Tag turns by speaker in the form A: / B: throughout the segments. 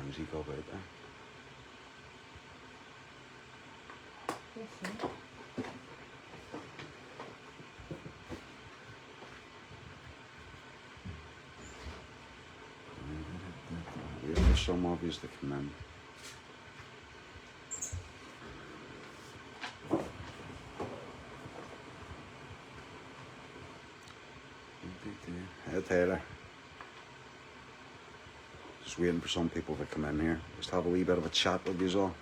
A: flimsy go about there. Wait for some obvious to come in. Hey Taylor. Just waiting for some people to come in here. Just have a wee bit of a chat with you all.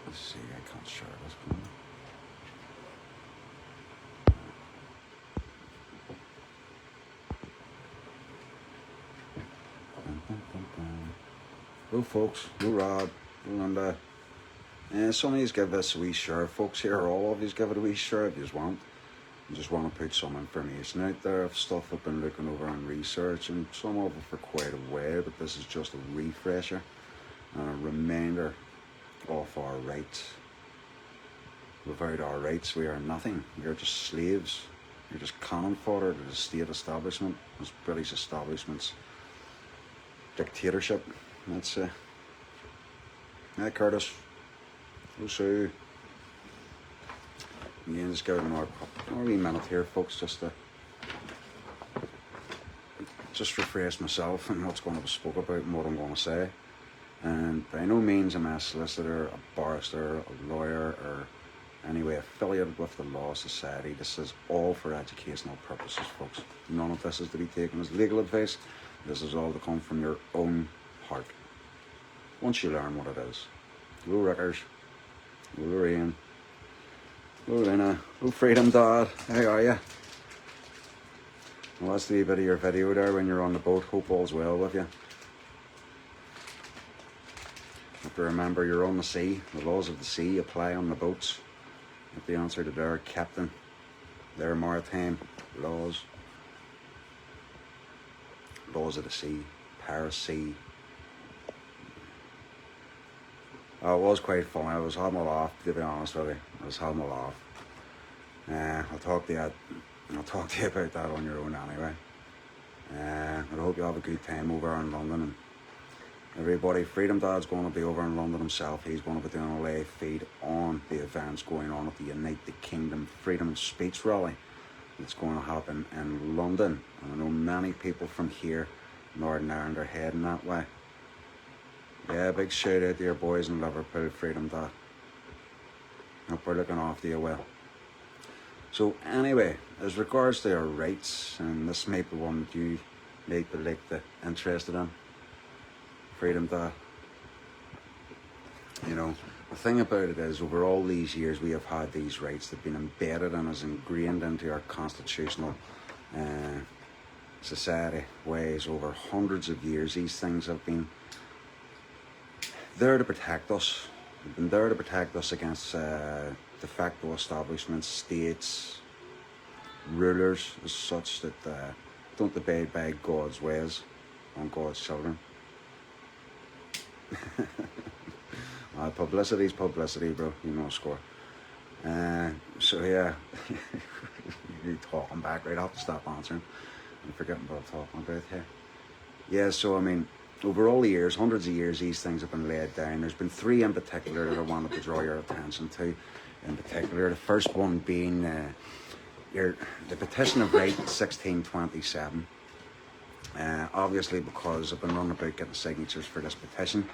A: Let's see, I can't share this one. Hello folks, hello Rob, hello Linda. Some of you give this a wee share, folks here, all of you give it a wee share if you want. I just want to put some information out there of stuff I've been looking over and researching, some of it for quite a while, but this is just a refresher and a reminder of our rights. Without our rights we are nothing, we are just slaves, you're just cannon fodder to the state establishment, this British establishment's dictatorship, let's say. Hi Curtis, hello Sue. Again, just give it another wee minute here folks, just to refresh myself and what's going to be spoke about and what I'm going to say. And by no means am I a solicitor, a barrister, a lawyer, or any way affiliated with the Law Society. This is all for educational purposes, folks. None of this is to be taken as legal advice. This is all to come from your own heart, once you learn what it is. Hello Rickers, hello Lorraine, hello Lena, hello Freedom Dad, how are you? Well, that's the wee bit of your video there when you're on the boat. Hope all's well with you. Have to remember you're on the sea. The laws of the sea apply on the boats. That's the answer to their captain, their maritime laws. Laws of the sea, Paris Sea. Oh, it was quite funny. I was having a laugh, to be honest with you. I was having a laugh. I'll talk to you about that on your own anyway. I hope you have a good time over in London. And everybody, Freedom Dad's going to be over in London himself. He's going to be doing a live feed on the events going on at the United Kingdom Freedom of Speech rally. It's going to happen in London. And I know many people from here, Northern Ireland, are heading that way. Yeah, big shout out to your boys in Liverpool, Freedom Dad. Hope we're looking after you well. So anyway, as regards to our rights, and this might be one that you might be interested in, Freedom Dad. You know, the thing about it is, over all these years we have had these rights that have been embedded in us, ingrained into our constitutional society ways over hundreds of years. These things have been there to protect us. They've been there to protect us against de facto establishments, states, rulers as such that don't abide by God's ways on God's children. Publicity's publicity, bro. You know, score. So yeah, you're talking back, right? I'll have to stop answering. I'm forgetting what I'm talking about here. Yeah, so I mean, over all the years, hundreds of years, these things have been laid down. There's been three in particular that I wanted to draw your attention to. In particular, the first one being the Petition of Right, 1627. Obviously, because I've been running about getting signatures for this petition,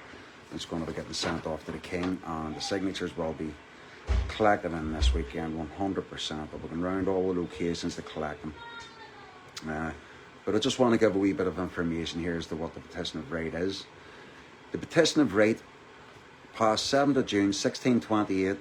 A: it's going to be getting sent off to the King, and the signatures will be collected in this weekend, 100%. But we can round all the locations to collect them. But I just want to give a wee bit of information here as to what the Petition of Right is. The Petition of Right, passed 7th of June 1628,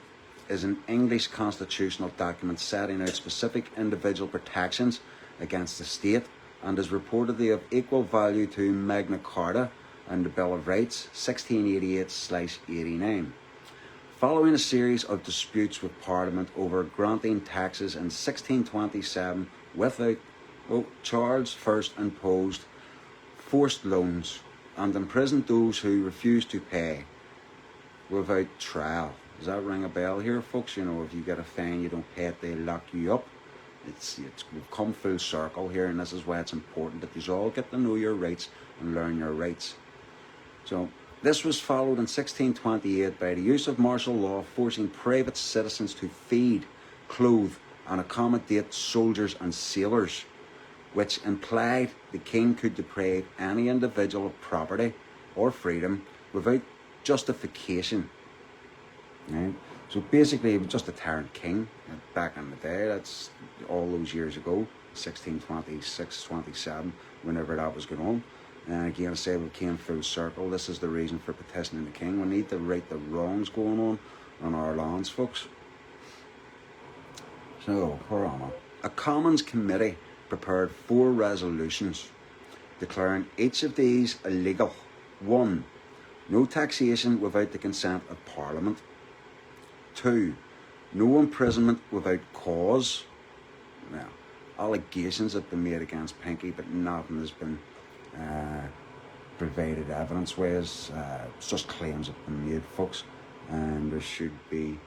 A: is an English constitutional document setting out specific individual protections against the state, and is reportedly of equal value to Magna Carta and the Bill of Rights 1688/89. Following a series of disputes with Parliament over granting taxes in 1627 without Charles first imposed forced loans and imprisoned those who refused to pay without trial. Does that ring a bell here, folks? You know, if you get a fine, you don't pay it, they lock you up. we've come full circle here, and this is why it's important that you all get to know your rights and learn your rights. So this was followed in 1628 by the use of martial law, forcing private citizens to feed, clothe and accommodate soldiers and sailors, which implied the king could deprive any individual of property or freedom without justification. Right? So basically he was just a tyrant king back in the day. That's all those years ago, 1626, 27, whenever that was going on. And again, I say we came full circle. This is the reason for petitioning the king. We need to right the wrongs going on our lands, folks. So, where am I? A Commons Committee prepared 4 resolutions declaring each of these illegal. 1. No taxation without the consent of Parliament. 2. No imprisonment without cause. Now, allegations have been made against Pinky, but nothing has been provided evidence-wise. It's just claims have been made, folks, and there should be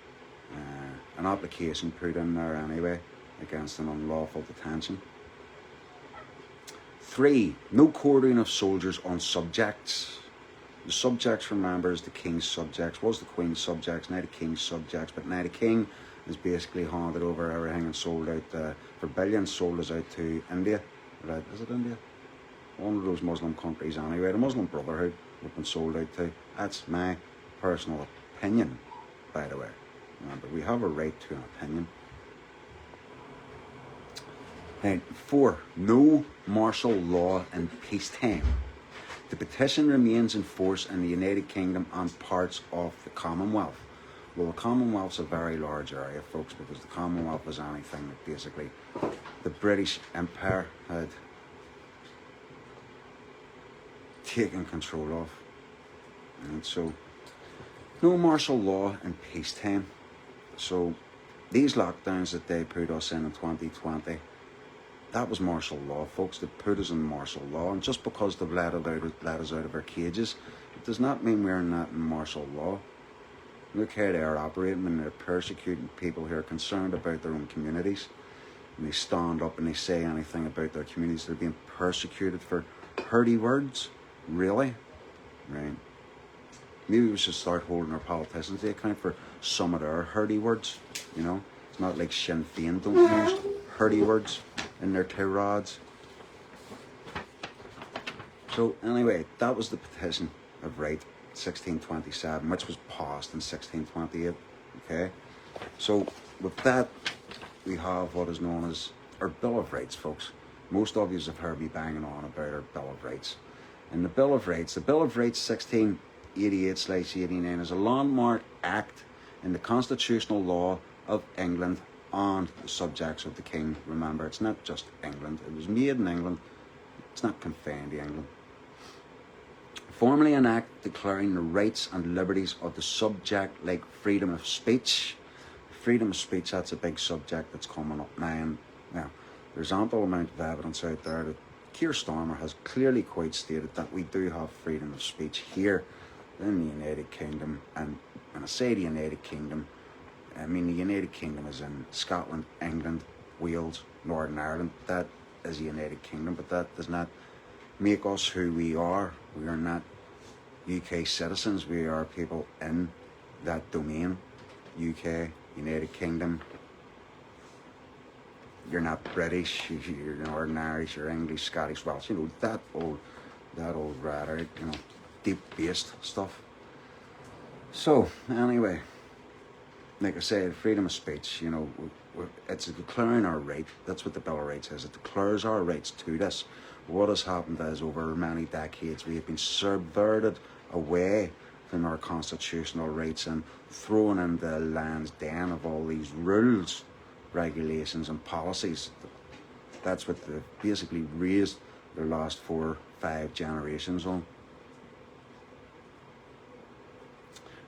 A: an application put in there anyway against an unlawful detention. 3. No quartering of soldiers on subjects. The subjects, remember, is the king's subjects. Was the queen's subjects, now the king's subjects, but now the king is basically handed over everything and sold out for billions, sold us out to India. Right, is it India? One of those Muslim countries anyway. The Muslim Brotherhood have been sold out to. That's my personal opinion, by the way. Remember, we have a right to an opinion. And 4. No martial law in peacetime. The petition remains in force in the United Kingdom and parts of the Commonwealth. Well, the Commonwealth's a very large area, folks, because the Commonwealth is anything that basically the British Empire had taken control of. And so, no martial law in peacetime. So, these lockdowns that they put us in 2020, that was martial law, folks. They put us in martial law, and just because they've let us out of our cages, it does not mean we're not in martial law. Look how they are operating when they're persecuting people who are concerned about their own communities. And they stand up and they say anything about their communities. They're being persecuted for hurty words. Really? Right. Maybe we should start holding our politicians to account for some of their hurty words. You know, it's not like Sinn Féin don't use hurty words in their tirades. So anyway, that was the Petition of Right, 1627, which was passed in 1628. Okay, so with that, we have what is known as our Bill of Rights, folks. Most of you have heard me banging on about our Bill of Rights. And the Bill of Rights 1688/89 is a landmark act in the constitutional law of England and the subjects of the king. Remember, it's not just England. It was made in England. It's not confined to England. Formally an act declaring the rights and liberties of the subject, like freedom of speech. Freedom of speech, that's a big subject that's coming up now. Now, there's ample amount of evidence out there that Keir Starmer has clearly quite stated that we do have freedom of speech here in the United Kingdom. And when I say the United Kingdom, I mean the United Kingdom is in Scotland, England, Wales, Northern Ireland. That is the United Kingdom, but that does not make us who we are. We are not UK citizens. We are people in that domain. UK, United Kingdom. You're not British, you're Northern Irish, you're English, Scottish, Welsh, you know, that old rhetoric, you know, deep-based stuff. So, anyway, like I said, freedom of speech, you know, it's declaring our right. That's what the Bill of Rights is. It declares our rights to this. What has happened is, over many decades, we have been subverted away from our constitutional rights and thrown into the lion's den of all these rules, regulations and policies. That's what they've basically raised their last 4 or 5 generations on.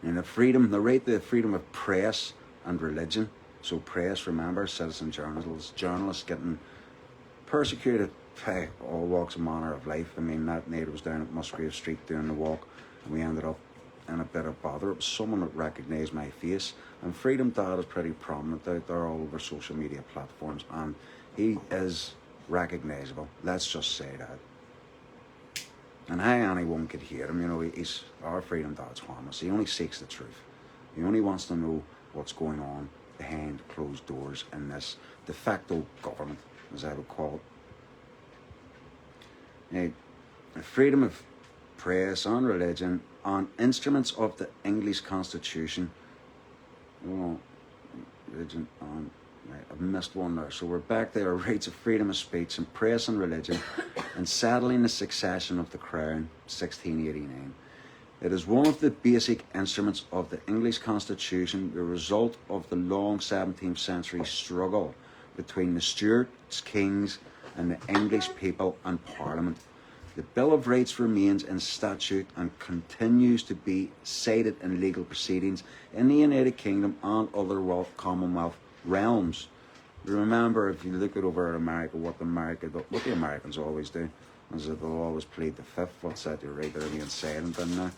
A: And the right to the freedom of press and religion. So press, remember, citizen journalists getting persecuted by all walks and manner of life. I mean, that night I was down at Musgrave Street doing the walk, and we ended up in a bit of bother. It was someone that recognised my face. And Freedom Dad is pretty prominent out there all over social media platforms, and he is recognisable. Let's just say that. And how anyone could hate him, you know, he's our Freedom Dad's harmless. He only seeks the truth. He only wants to know what's going on behind closed doors in this de facto government, as I would call it. Now, freedom of press, on religion, on instruments of the English Constitution. Oh, religion, on. Right, I've missed one there. So we're back there. Rights of freedom of speech and press and religion, and settling the succession of the Crown, 1689. It is one of the basic instruments of the English Constitution, the result of the long 17th century struggle between the Stuarts, kings, and the English people and Parliament. The Bill of Rights remains in statute and continues to be cited in legal proceedings in the United Kingdom and other Commonwealth realms. Remember, if you look at over at America, what the Americans always do is that they'll always plead the fifth. What's that? You're right, they're being silent in there.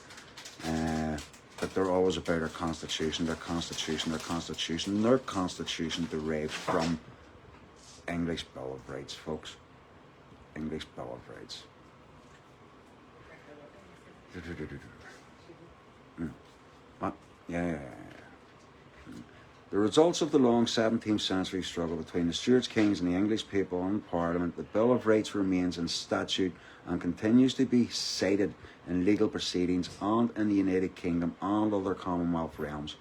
A: But they're always about our Constitution, their Constitution, their Constitution. Their Constitution derives from English Bill of Rights, folks. English Bill of Rights. What? Yeah. The results of the long 17th century struggle between the Stuarts, kings, and the English people and Parliament, the Bill of Rights remains in statute and continues to be cited in legal proceedings and in the United Kingdom and other Commonwealth realms.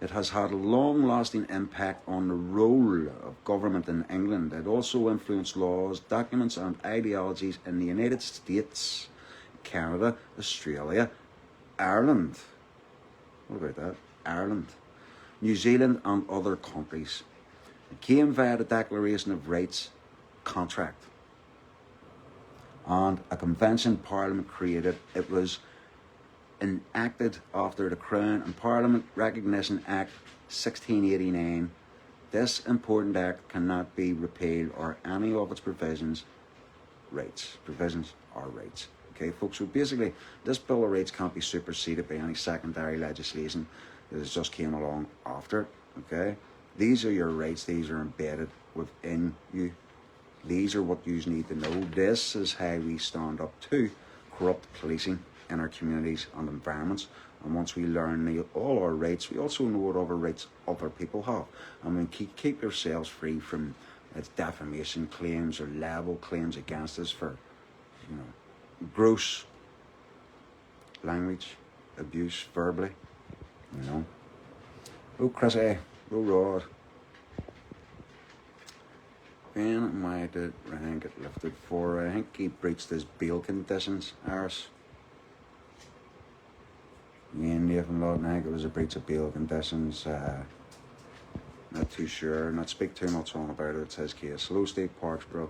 A: It has had a long-lasting impact on the role of government in England. It also influenced laws, documents, and ideologies in the United States, Canada, Australia, Ireland. What about that? Ireland, New Zealand, and other countries. It came via the Declaration of Rights contract and a convention Parliament created. It was enacted after the Crown and Parliament Recognition Act 1689. This important act cannot be repealed or any of its provisions are rights. Okay, folks, so basically this Bill of Rights can't be superseded by any secondary legislation that has just came along after it. Okay, these are your rights. These are embedded within you. These are what you need to know. This is how we stand up to corrupt policing in our communities and environments. And once we learn all our rights, we also know what other rights other people have. And we keep ourselves free from defamation claims or libel claims against us for, gross language abuse verbally. Oh, Chrissy, oh, Rod. When am I to rank it lifted for? I think he breached his bail conditions, Aris. Me and Nathan Lawton, I think it was a breach of bail conditions. Not too sure, not speak too much on about it. It's his case. Hello, Steve Parks, bro.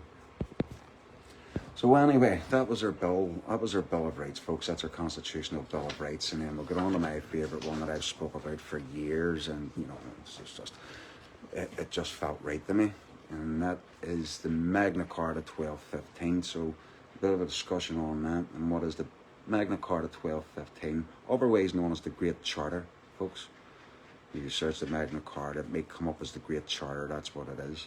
A: So anyway, that was our bill. That was our Bill of Rights, folks. That's our constitutional Bill of Rights. And then we'll get on to my favourite one that I've spoke about for years. And, it just felt right to me. And that is the Magna Carta 1215. So a bit of a discussion on that. And what is the Magna Carta 1215? Otherwise known as the Great Charter, folks. If you search the Magna Carta, it may come up as the Great Charter. That's what it is.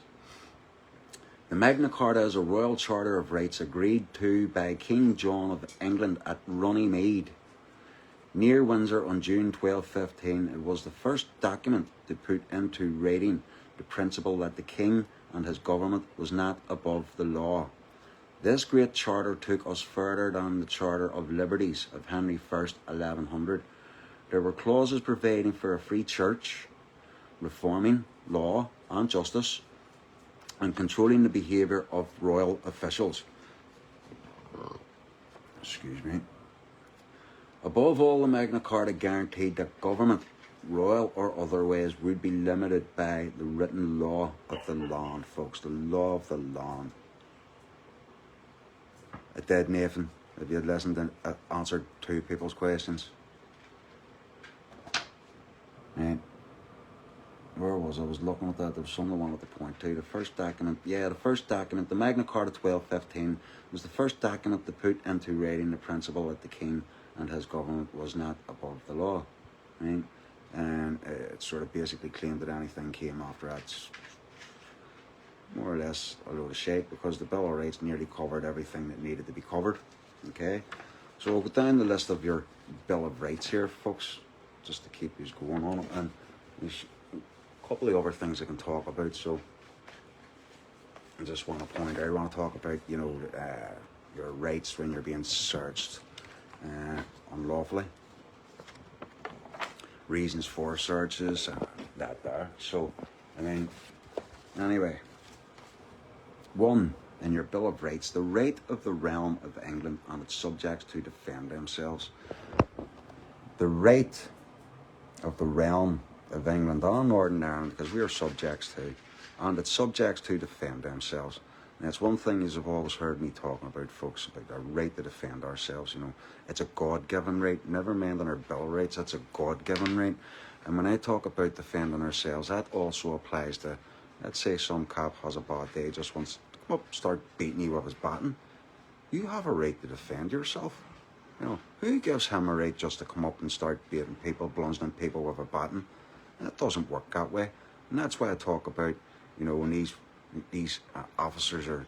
A: The Magna Carta is a royal charter of rights agreed to by King John of England at Runnymede, near Windsor on June 1215. It was the first document to put into writing the principle that the king and his government was not above the law. This great charter took us further than the Charter of Liberties of Henry I, 1100. There were clauses providing for a free church, reforming law and justice, and controlling the behaviour of royal officials. Excuse me. Above all, the Magna Carta guaranteed that government, royal or otherwise, would be limited by the written law of the land, folks. The law of the land. It did, Nathan, if you had listened and answered two people's questions. Right. Where was I? Was looking at that. There was something I wanted to point to. The first document, the Magna Carta 1215, was the first document to put into writing the principle that the king and his government was not above the law, right? And it sort of basically claimed that anything came after that's more or less a load of shit, because the Bill of Rights nearly covered everything that needed to be covered. Okay, so we'll go down the list of your Bill of Rights here, folks, just to keep you going on it, and there's a couple of other things I can talk about. So I just want to point out, I want to talk about, you know, your rights when you're being searched unlawfully, reasons for searches, that there. So, I mean, anyway, one, in your Bill of Rights, the right of the realm of England and its subjects to defend themselves. The right of the realm of England and Northern Ireland, because we are subjects to, and its subjects to defend themselves. And that's one thing you've always heard me talking about, folks, about our right to defend ourselves. You know, it's a God-given right, never mind in our Bill of Rights, that's a God-given right. And when I talk about defending ourselves, that also applies to, let's say some cop has a bad day, just wants to come up, start beating you with his baton. You have a right to defend yourself. You know, who gives him a right just to come up and start beating people, bludgeoning people with a baton? That doesn't work that way. And that's why I talk about, you know, when these officers are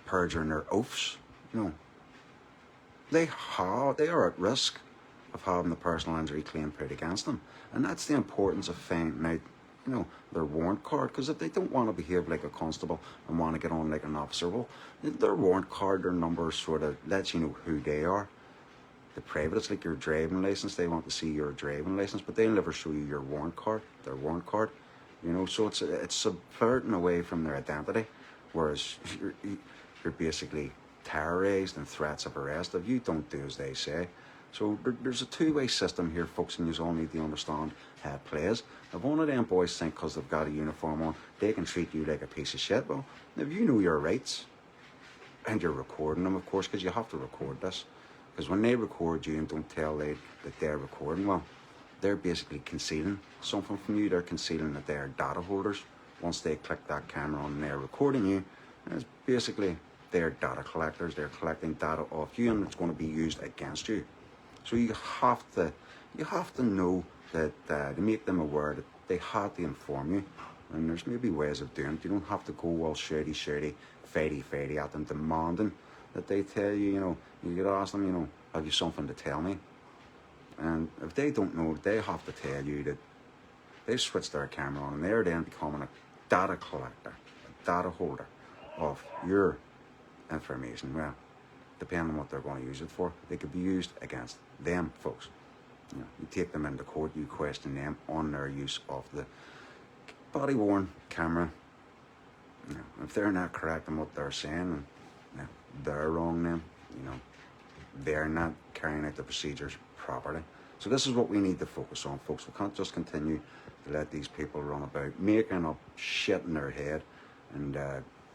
A: perjuring their oaths, you know, they are at risk of having the personal injury claim put against them. And that's the importance of finding out, you know, their warrant card. Because if they don't want to behave like a constable and want to get on like an officer, well, their warrant card, their number sort of lets you know who they are. The private, it's like your driving license. They want to see your driving license, but they'll never show you your warrant card, their warrant card. You know, so it's subverting away from their identity, whereas you're basically terrorised and threats of arrest if you don't do as they say. So there's a two-way system here, folks, and you all need to understand how it plays. If one of them boys think because they've got a uniform on, they can treat you like a piece of shit, well, if you know your rights, and you're recording them, of course, because you have to record this, because when they record you and don't tell that they're recording, well, they're basically concealing something from you. They're concealing that they're data holders. Once they click that camera on and they're recording you, it's basically they're data collectors. They're collecting data off you, and it's going to be used against you. So you have to know that to make them aware that they had to inform you. And there's maybe ways of doing it. You don't have to go all shirty, fighty at them, demanding that they tell you. You know, you could ask them, you know, have you something to tell me? And if they don't know, they have to tell you that they've switched their camera on and they're then becoming a data collector, a data holder of your information. Well, depending on what they're going to use it for, they could be used against them, folks. You know, you take them into court, you question them on their use of the body-worn camera. You know, if they're not correct in what they're saying, you know, they're wrong then. You know, they're not carrying out the procedures properly. So this is what we need to focus on, folks. We can't just continue to let these people run about making up shit in their head and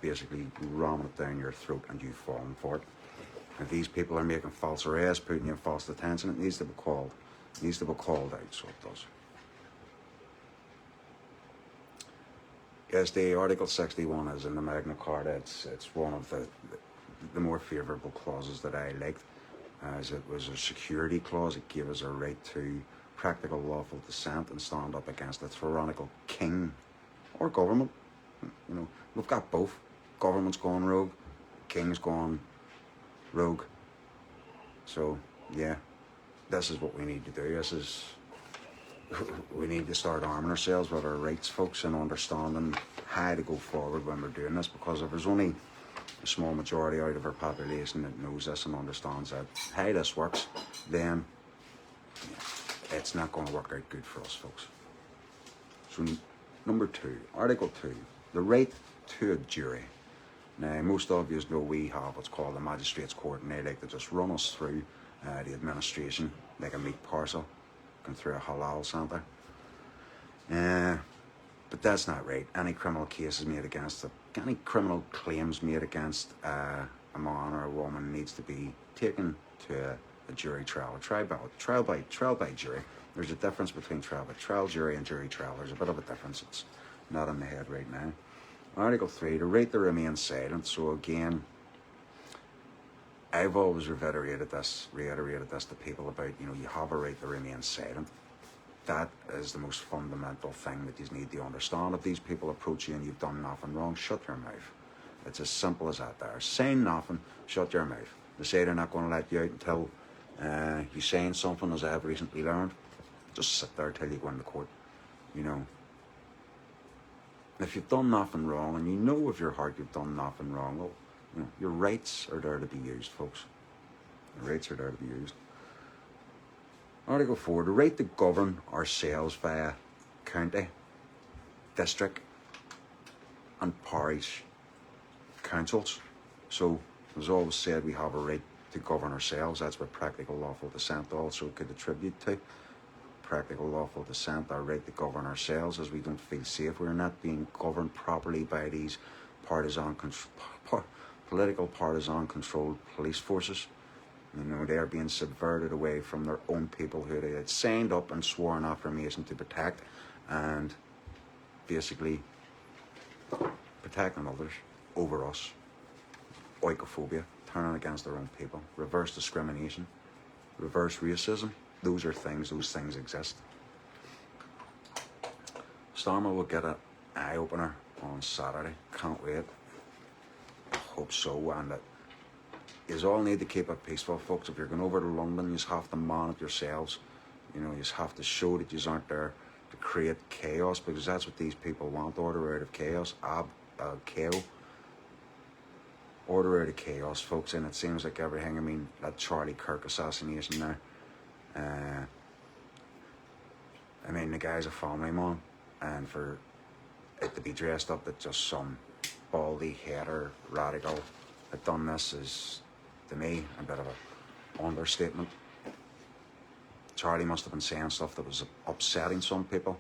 A: basically ramming it down your throat and you falling for it. If these people are making false arrests, putting you in false detention, it needs to be called. It needs to be called out, so it does. Yes, the Article 61 is in the Magna Carta. It's one of the more favourable clauses that I liked, as it was a security clause. It gave us a right to practical lawful dissent and stand up against a tyrannical king or government. You know, we've got both. Government's gone rogue, king's gone rogue. So yeah, this is what we need to do. We need to start arming ourselves with our rights, folks, and understanding how to go forward when we're doing this, because if there's only a small majority out of our population that knows this and understands that how this works, then it's not going to work out good for us, folks. So number 2, Article 2, the right to a jury. Now, most of you know we have what's called a magistrates court, and they like to just run us through the administration like a meat parcel, going through a halal centre. But that's not right. Any criminal cases made against it, any criminal claims made against a man or a woman needs to be taken to a jury trial, trial by jury. There's a difference between trial jury and jury trial. There's a bit of a difference. It's not in my head right now. Article 3, the right to remain silent. So again, I've always reiterated this to people about, you have a right to remain silent. That is the most fundamental thing that you need to understand. If these people approach you and you've done nothing wrong, shut your mouth. It's as simple as that there. Say nothing, shut your mouth. They say they're not going to let you out until you're saying something, as I have recently learned. Just sit there till you go into court, If you've done nothing wrong, and you know with your heart you've done nothing wrong, well, your rights are there to be used, folks. Your rights are there to be used. Article 4, the right to govern ourselves via county, district and parish councils. So, as always said, we have a right to govern ourselves. That's what practical lawful dissent also could attribute to. Practical lawful dissent, our right to govern ourselves, as we don't feel safe. We're not being governed properly by these political partisan controlled police forces. They're being subverted away from their own people who they had signed up and sworn affirmation to protect, and basically protecting others over us. Oikophobia, turning against their own people. Reverse discrimination, reverse racism. Those things exist. Starmer will get an eye-opener on Saturday. Can't wait. Hope so, and that you all need to keep it peaceful, folks. If you're going over to London, you have to man it yourselves. You have to show that you aren't there to create chaos, because that's what these people want. Order out of chaos. KO. Order out of chaos, folks. And it seems like everything, that Charlie Kirk assassination there. The guy's a family man, and for it to be dressed up that just some baldy header radical had done this is, to me, a bit of an understatement. Charlie must have been saying stuff that was upsetting some people,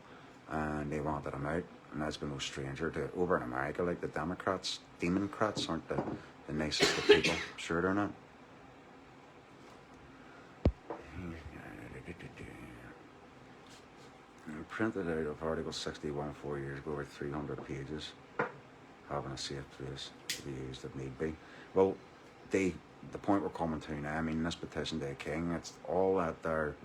A: and they wanted him out. And that's been no stranger to over in America. Like the Democrats aren't the nicest of people. Sure they're not. Printed out of Article 61 4 years ago, over 300 pages, having a safe place to be used if need be. Well, the point we're coming to now, this petition to the King, it's all that they're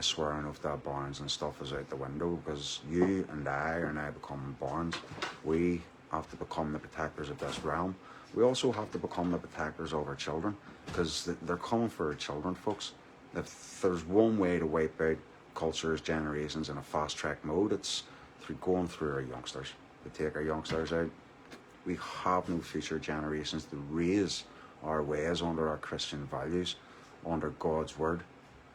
A: swearing off that barns and stuff is out the window, because you and I are now becoming barns. We have to become the protectors of this realm. We also have to become the protectors of our children, because they're coming for our children, folks. If there's one way to wipe out cultures, generations in a fast-track mode, it's going through our youngsters. To take our youngsters out. We have no future generations to raise our ways under our Christian values, under God's word.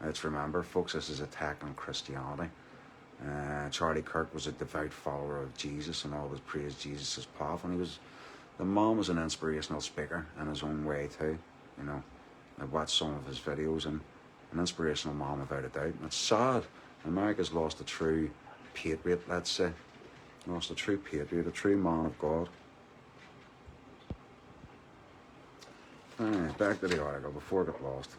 A: Let's remember, folks, this is attacking Christianity. Charlie Kirk was a devout follower of Jesus and always praised Jesus' path, and the man was an inspirational speaker in his own way too. I've watched some of his videos, and an inspirational man without a doubt. And it's sad. America's lost a true patriot, let's say. Lost a true patriot, a true man of God. Alright, back to the article before I get lost.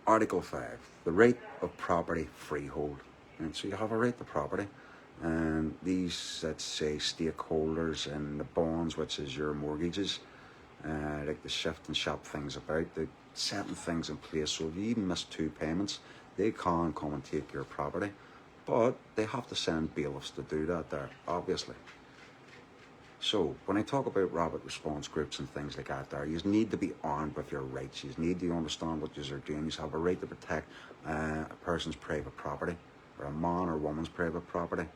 A: Article 5, the right of property freehold. And so you have a right to property. And these, let's say, stakeholders in the bonds, which is your mortgages, like the shift and shop things about, the setting things in place. So if you even miss 2 payments, they can come and take your property. But they have to send bailiffs to do that there, obviously. So when I talk about rapid response groups and things like that there, you need to be armed with your rights. You need to understand what you are doing. You have a right to protect a person's private property, or a man or woman's private property.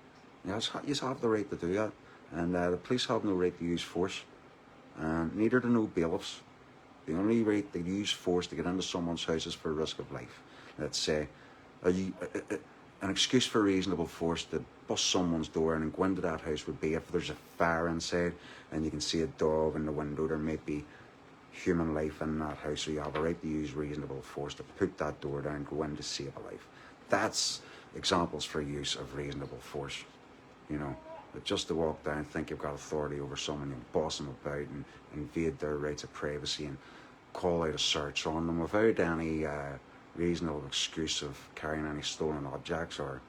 A: You have the right to do that. And the police have no right to use force. Neither do no bailiffs. The only right to use force to get into someone's house is for risk of life. Let's say, an excuse for reasonable force to bust someone's door and go into that house would be if there's a fire inside and you can see a dog in the window, there may be human life in that house, so you have a right to use reasonable force to put that door down, go in to save a life. That's examples for use of reasonable force, But just to walk down, think you've got authority over someone and boss them about and invade their rights of privacy and call out a search on them without any reasonable excuse of carrying any stolen objects or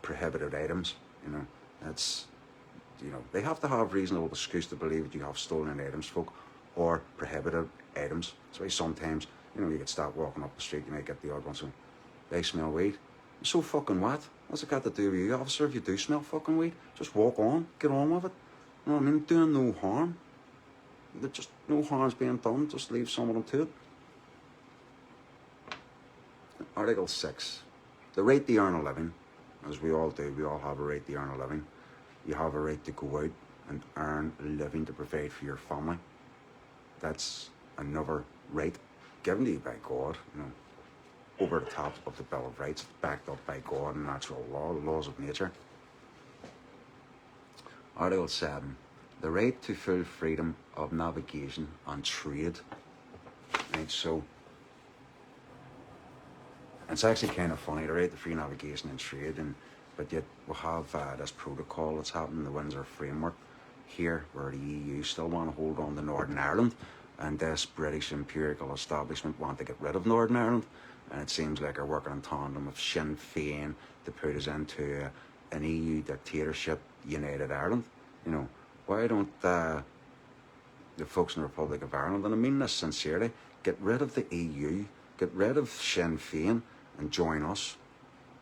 A: prohibited items, that's, they have to have reasonable excuse to believe that you have stolen items, folk, or prohibited items. That's why sometimes, you know, you get stopped walking up the street, you might get the odd one, so they smell weed. So fucking what? What's it got to do with you, officer? If you do smell fucking weed, just walk on, get on with it. You know what I mean? Doing no harm. There's just no harm's being done, just leave some of them to it. Article 6. The right to earn a living, as we all do, we all have a right to earn a living. You have a right to go out and earn a living to provide for your family. That's another right given to you by God, you know, over the top of the Bill of Rights, backed up by God and natural law, the laws of nature. Article 7. The right to full freedom of navigation and trade. Right, so it's actually kind of funny, the right to free navigation and trade, but yet we have this protocol that's happening, the Windsor Framework here, where the EU still want to hold on to Northern Ireland, and this British imperial establishment want to get rid of Northern Ireland, and it seems like they're working in tandem with Sinn Féin to put us into an EU dictatorship, United Ireland. You know, why don't the folks in the Republic of Ireland, and I mean this sincerely, get rid of the EU, get rid of Sinn Féin, and join us.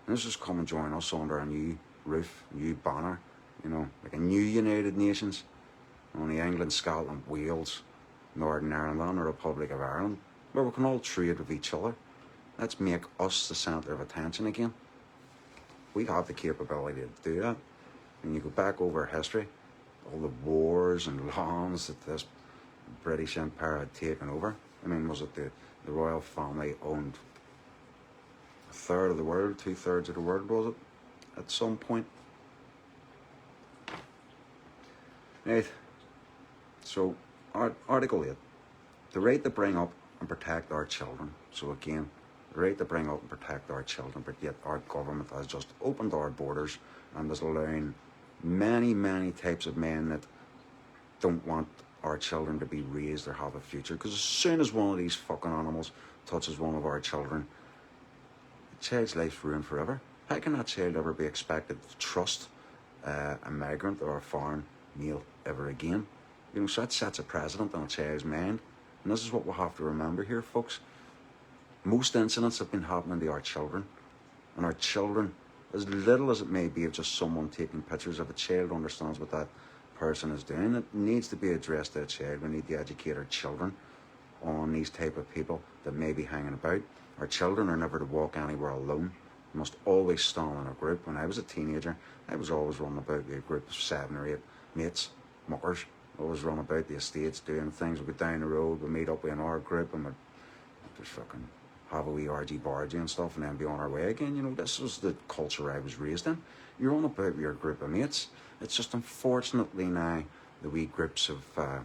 A: And let's just come and join us under a new roof, new banner, you know, like a new United Nations. Only England, Scotland, Wales, Northern Ireland and the Republic of Ireland, where we can all trade with each other. Let's make us the centre of attention again. We have the capability to do that. When you go back over history, all the wars and lands that this British Empire had taken over. I mean, was it the royal family owned a third of the world, 2/3 of the world, was it, at some point? Right. So, Article 8. The right to bring up and protect our children. So again, the right to bring up and protect our children, but yet our government has just opened our borders and is allowing many, many types of men that don't want our children to be raised or have a future. Because as soon as one of these fucking animals touches one of our children, the child's life's ruined forever. How can that child ever be expected to trust a migrant or a foreign male ever again? You know, so that sets a precedent on a child's mind. And this is what we'll have to remember here, folks. Most incidents have been happening to our children. And our children, as little as it may be of just someone taking pictures, if a child understands what that person is doing, it needs to be addressed to a child. We need to educate our children on these type of people that may be hanging about. Our children are never to walk anywhere alone. We must always stand in a group. When I was a teenager, I was always running about with a group of 7 or 8 mates, muckers. Always run about the estates doing things. We go down the road, we meet up with our group, and we'd just fucking have a wee argy-bargy and stuff, and then be on our way again. You know, this was the culture I was raised in. You're on about with your group of mates. It's just unfortunately now the wee groups of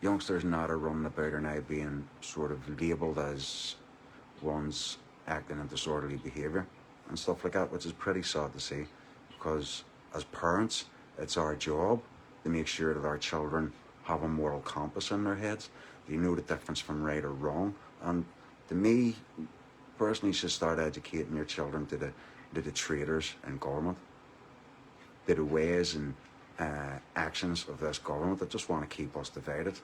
A: youngsters now are running about are now being sort of labelled as ones acting in disorderly behaviour and stuff like that, which is pretty sad to see, because as parents, it's our job to make sure that our children have a moral compass in their heads. They know the difference from right or wrong. And to me, personally, you should start educating your children to the traitors in government, to the ways and actions of this government that just want to keep us divided.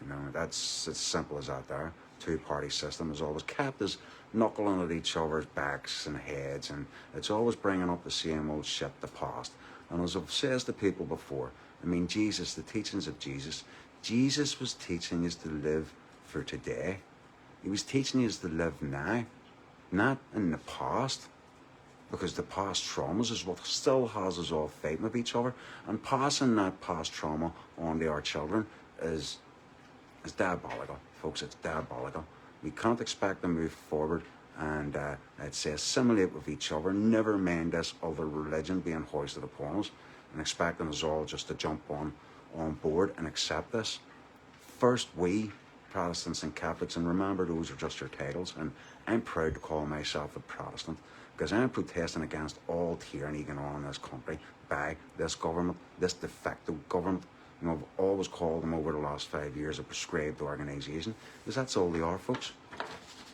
A: You know, that's as simple as that there. Two-party system is always kept us knuckling at each other's backs and heads, and it's always bringing up the same old shit, the past. And as I've said to people before, I mean, Jesus, the teachings of Jesus was teaching us to live for today. He was teaching us to live now, not in the past, because the past traumas is what still has us all fighting with each other, and passing that past trauma on to our children is diabolical, folks. It's diabolical. We can't expect to move forward and I'd say assimilate with each other, never mind this other religion being hoisted upon us and expecting us all just to jump on board and accept this. First, we Protestants and Catholics, and remember those are just your titles, and I'm proud to call myself a Protestant because I'm protesting against all tyranny going on in this country by this government, this de facto government. You know, I've always called them over the last 5 years a prescribed organisation, because that's all they are, folks.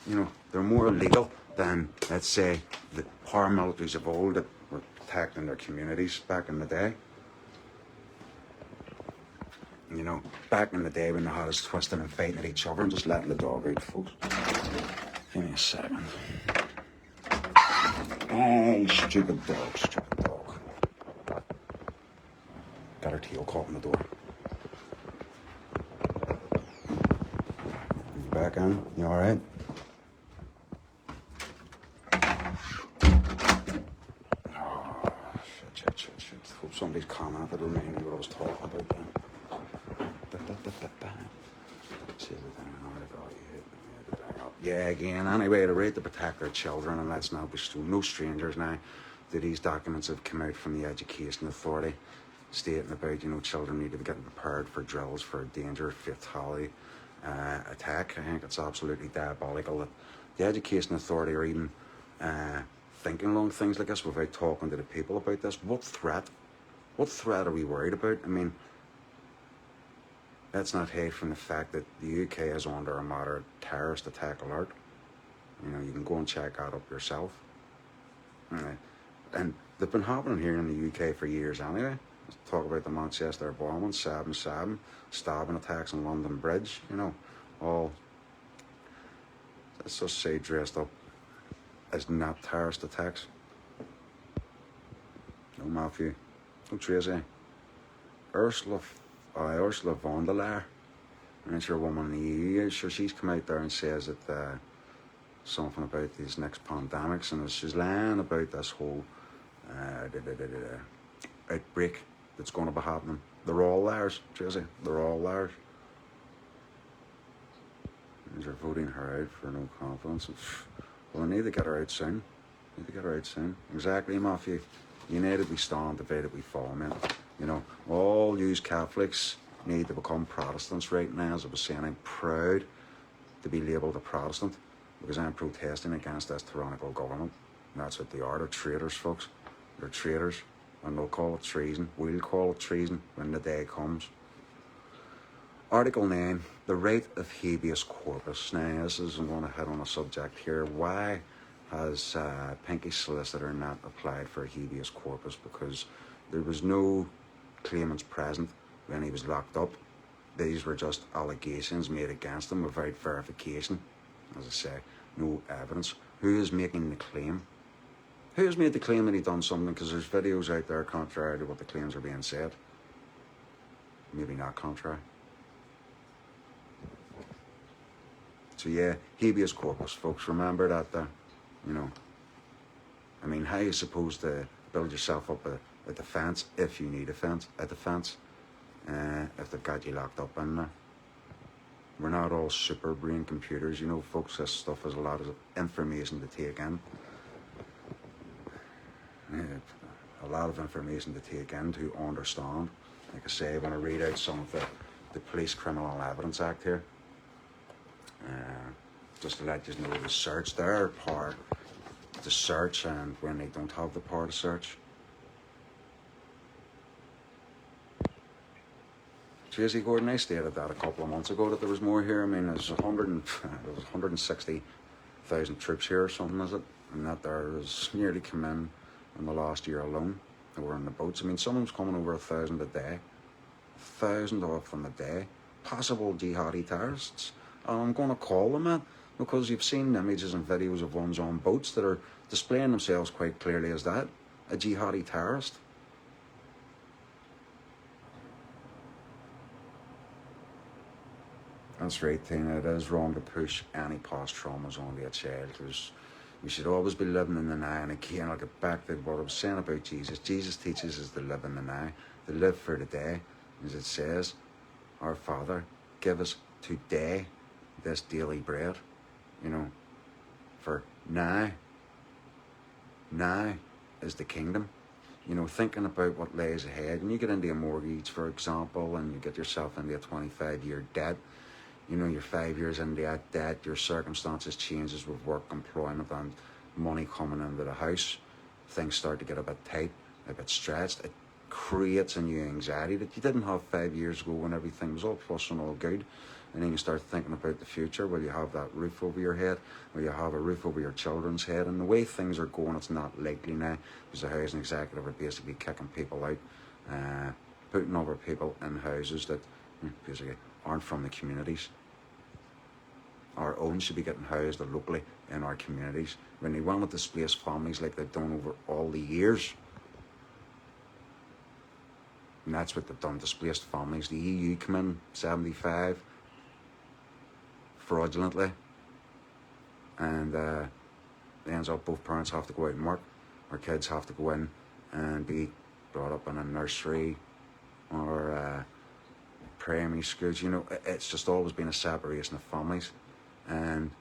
A: You know, they're more illegal than, let's say, the paramilitaries of old that were protecting their communities back in the day. You know, back in the day when they had us twisting and fighting at each other and just letting the dog out, folks. Give me a second. Hey, stupid dog, stupid dog. Got her tail caught in the door. You back in? You alright? Oh, shit. Hope somebody's commented or reminded me what I was talking about then. Yeah, again, anyway, to rate to protect our children, and let's not be no strangers now that these documents have come out from the Education Authority stating about, you know, children need to be getting prepared for drills for a danger, fatality, attack. I think it's absolutely diabolical that the Education Authority are even thinking along things like this without talking to the people about this. What threat are we worried about? I mean, let's not hide from the fact that the UK is under a moderate terrorist attack alert. You know, you can go and check that up yourself. And they've been happening here in the UK for years anyway. Let's talk about the Manchester bombing, 7/7, stabbing attacks on London Bridge, you know, all, let's just say, dressed up as not terrorist attacks. No, Matthew. No, Tracy. Ursula von der Leyen, and it's your woman in the EU, sure, she's come out there and says that something about these next pandemics, and she's lying about this whole outbreak that's going to be happening. They're all liars, Tracy. They're all liars. They're voting her out for no confidence. Well, they need to get her out soon. Exactly, Matthew. United we stand, divided we fall, man. You know, all you Catholics need to become Protestants right now. As I was saying, I'm proud to be labelled a Protestant because I'm protesting against this tyrannical government. And that's what they are. They're traitors, folks. They're traitors. And they'll call it treason. We'll call it treason when the day comes. Article 9, the right of habeas corpus. Now, I'm going to hit on a subject here. Why has Pinky's solicitor not applied for a habeas corpus? Because there was no claimants present when he was locked up. These were just allegations made against him without verification. As I say, no evidence. Who is making the claim? Who has made the claim that he done something? Because there's videos out there contrary to what the claims are being said. Maybe not contrary. So yeah, habeas corpus, folks. Remember that there. You know, I mean, how are you supposed to build yourself up a defence if you need a defence, if they've got you locked up in there? We're not all super brain computers, you know, folks. This stuff has a lot of information to take in. A lot of information to take in to understand. Like I say, when I read out some of the Police Criminal Evidence Act here, just to let you know, the search, their part to search, and when they don't have the power to search. Tracy Gordon, I stated that a couple of months ago that there was more here. I mean, there's 160,000 troops here or something, is it? And that there is nearly come in the last year alone that were on the boats. I mean, someone's coming over 1,000 a day. 1,000 of them a day. Possible jihadi terrorists. And I'm going to call them that because you've seen images and videos of ones on boats that are displaying themselves quite clearly as that, a jihadi terrorist. That's right, Tina. It is wrong to push any past traumas onto a child, because we should always be living in the now. And again, I'll get back to what I was saying about Jesus. Jesus teaches us to live in the now, to live for the day. As it says, our Father, give us today this daily bread. You know, for now is the kingdom. You know, thinking about what lays ahead. And you get into a mortgage, for example, and you get yourself into a 25-year debt. You know, you're 5 years into that debt, your circumstances changes with work, employment, and money coming into the house. Things start to get a bit tight, a bit stretched. It creates in you anxiety that you didn't have 5 years ago when everything was all plus and all good. And then you start thinking about the future. Will you have that roof over your head? Will you have a roof over your children's head? And the way things are going, it's not likely now, because the housing executive are basically kicking people out, putting other people in houses that basically, aren't from the communities. Our own should be getting housed locally in our communities. When they want to displace families like they've done over all the years, and that's what they've done, displaced families. The EU come in, 75, fraudulently, and it ends up both parents have to go out and work. Our kids have to go in and be brought up in a nursery or primary schools. You know, it's just always been a separation of families. And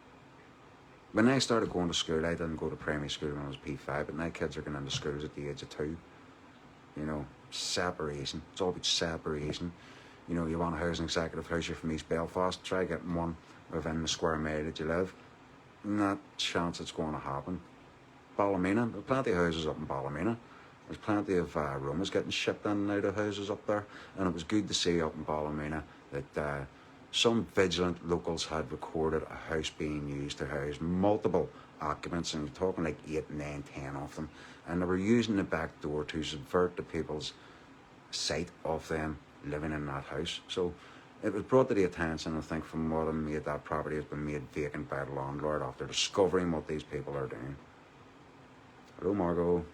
A: when I started going to school, I didn't go to primary school when I was P5, but now kids are going into schools at the age of 2. You know, separation. It's all about separation. You know, you want a housing executive house, you're from East Belfast, try getting one within the square mile that you live. Not chance it's going to happen. Ballymena, there are plenty of houses up in Ballymena. There's plenty of rooms getting shipped in and out of houses up there. And it was good to see up in Ballymena that some vigilant locals had recorded a house being used to house multiple occupants, and you're talking like 8, 9, 10 of them. And they were using the back door to subvert the people's sight of them living in that house. So it was brought to the attention, I think, from what had made that property has been made vacant by the landlord after discovering what these people are doing. Hello, Margot.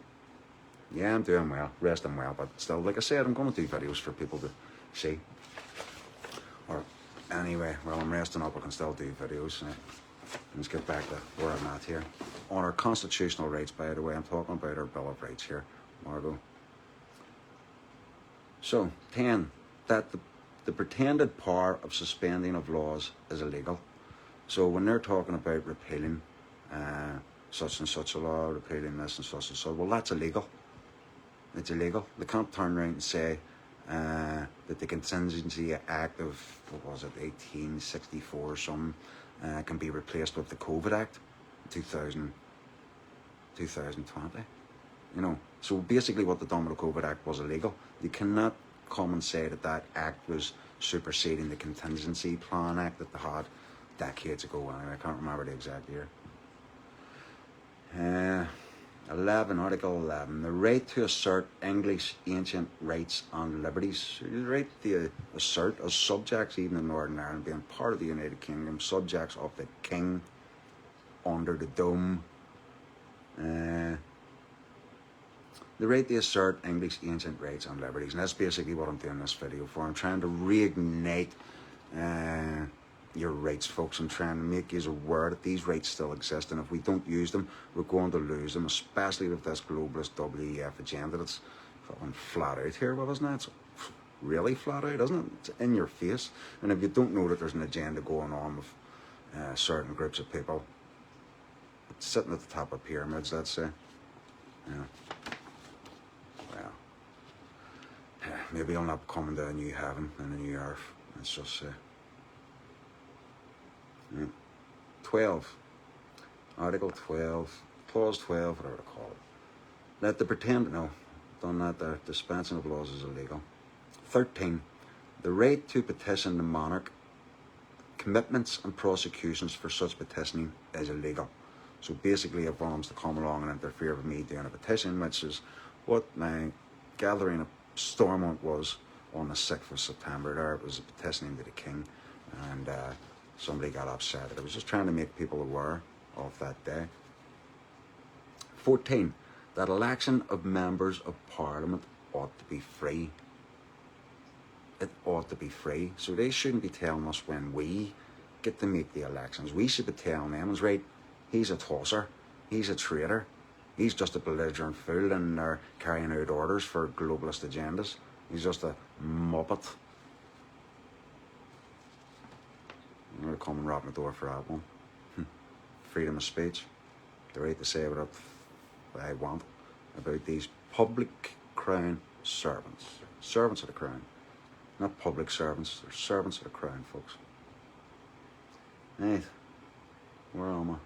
A: Yeah, I'm doing well, resting well, but still, like I said, I'm going to do videos for people to see. Or anyway, while I'm resting up, I can still do videos. Let's get back to where I'm at here. On our constitutional rights, by the way, I'm talking about our Bill of Rights here, Margot. So, 10, that the pretended power of suspending of laws is illegal. So when they're talking about repealing such and such a law, repealing this and such, well, that's illegal. It's illegal. They can't turn around and say that the Contingency Act of, what was it, 1864 or something, can be replaced with the COVID Act, 2020. You know, so basically what they done with the COVID Act was illegal. You cannot come and say that that act was superseding the Contingency Plan Act that they had decades ago. Anyway, I can't remember the exact year. 11, Article 11, the right to assert English ancient rights and liberties. The right to assert as subjects, even in Northern Ireland, being part of the United Kingdom, subjects of the King, under the dome. The right to assert English ancient rights and liberties. And that's basically what I'm doing this video for. I'm trying to reignite your rights, folks. I'm trying to make you aware that these rights still exist, and if we don't use them, we're going to lose them, especially with this globalist WEF agenda that's fucking flat out here, well, isn't it? It's really flat out, isn't it? It's in your face. And if you don't know that there's an agenda going on with certain groups of people, it's sitting at the top of pyramids, let's say. Yeah. Well, maybe I'll not come into a new heaven and a new earth. Let's just say. 12, Article 12, Clause 12, whatever to call it. That the dispensing of laws is illegal. 13, the right to petition the monarch, commitments and prosecutions for such petitioning is illegal. So basically, if one wants to come along and interfere with me doing a petition, which is what my gathering of Stormont was on the 6th of September there, it was a petitioning to the King, and somebody got upset. I was just trying to make people aware of that day. 14, that election of members of Parliament ought to be free. It ought to be free. So they shouldn't be telling us when we get to make the elections. We should be telling them, right, he's a tosser, he's a traitor, he's just a belligerent fool, and they're carrying out orders for globalist agendas. He's just a muppet. I'm going to come and rock my door for that one. Freedom of speech. The right to say what I want about these public crown servants. Servants of the crown. Not public servants, they're servants of the crown, folks. Right. Where am I?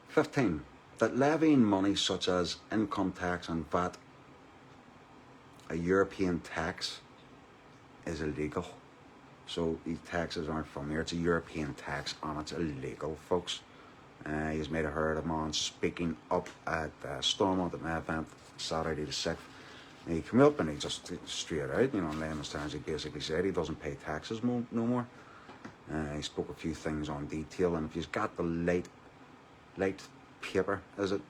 A: 15. That levying money such as income tax and VAT, a European tax, is illegal. So these taxes aren't from here. It's a European tax and it's illegal, folks. He's made a heard of man speaking up at Stormont at my event Saturday the 6th. And he came up and he just straight out, you know, in layman's terms, he basically said he doesn't pay taxes no more. He spoke a few things on detail, and if you've got the light paper, is it?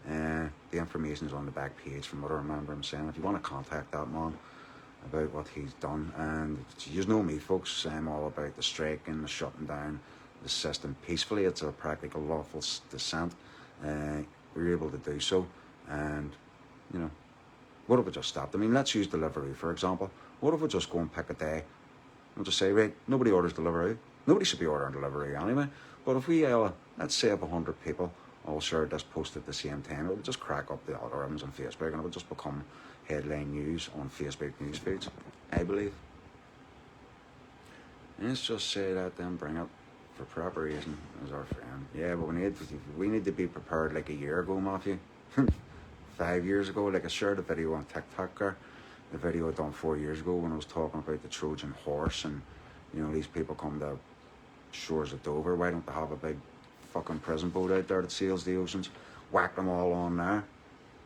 A: The information is on the back page from what I remember him saying. If you want to contact that man about what he's done, and you know me folks, I'm all about the striking, the shutting down the system peacefully. It's a practical lawful dissent. We're able to do so, and you know, what if we just stopped? I mean, let's use delivery for example. What if we just go and pick a day and just say, right, nobody orders delivery. Nobody should be ordering delivery anyway. But if we, let's say, 100 people all shared this post at the same time, it would just crack up the algorithms on Facebook, and it would just become headline news on Facebook news feeds, I believe. And let's just say that, then bring it for preparation as our friend. Yeah, but we need to be prepared like a year ago, Matthew. 5 years ago, like I shared a video on TikTok there, the video I done 4 years ago when I was talking about the Trojan horse, and you know, these people come to shores of Dover. Why don't they have a big fucking prison boat out there that sails the oceans? Whack them all on there.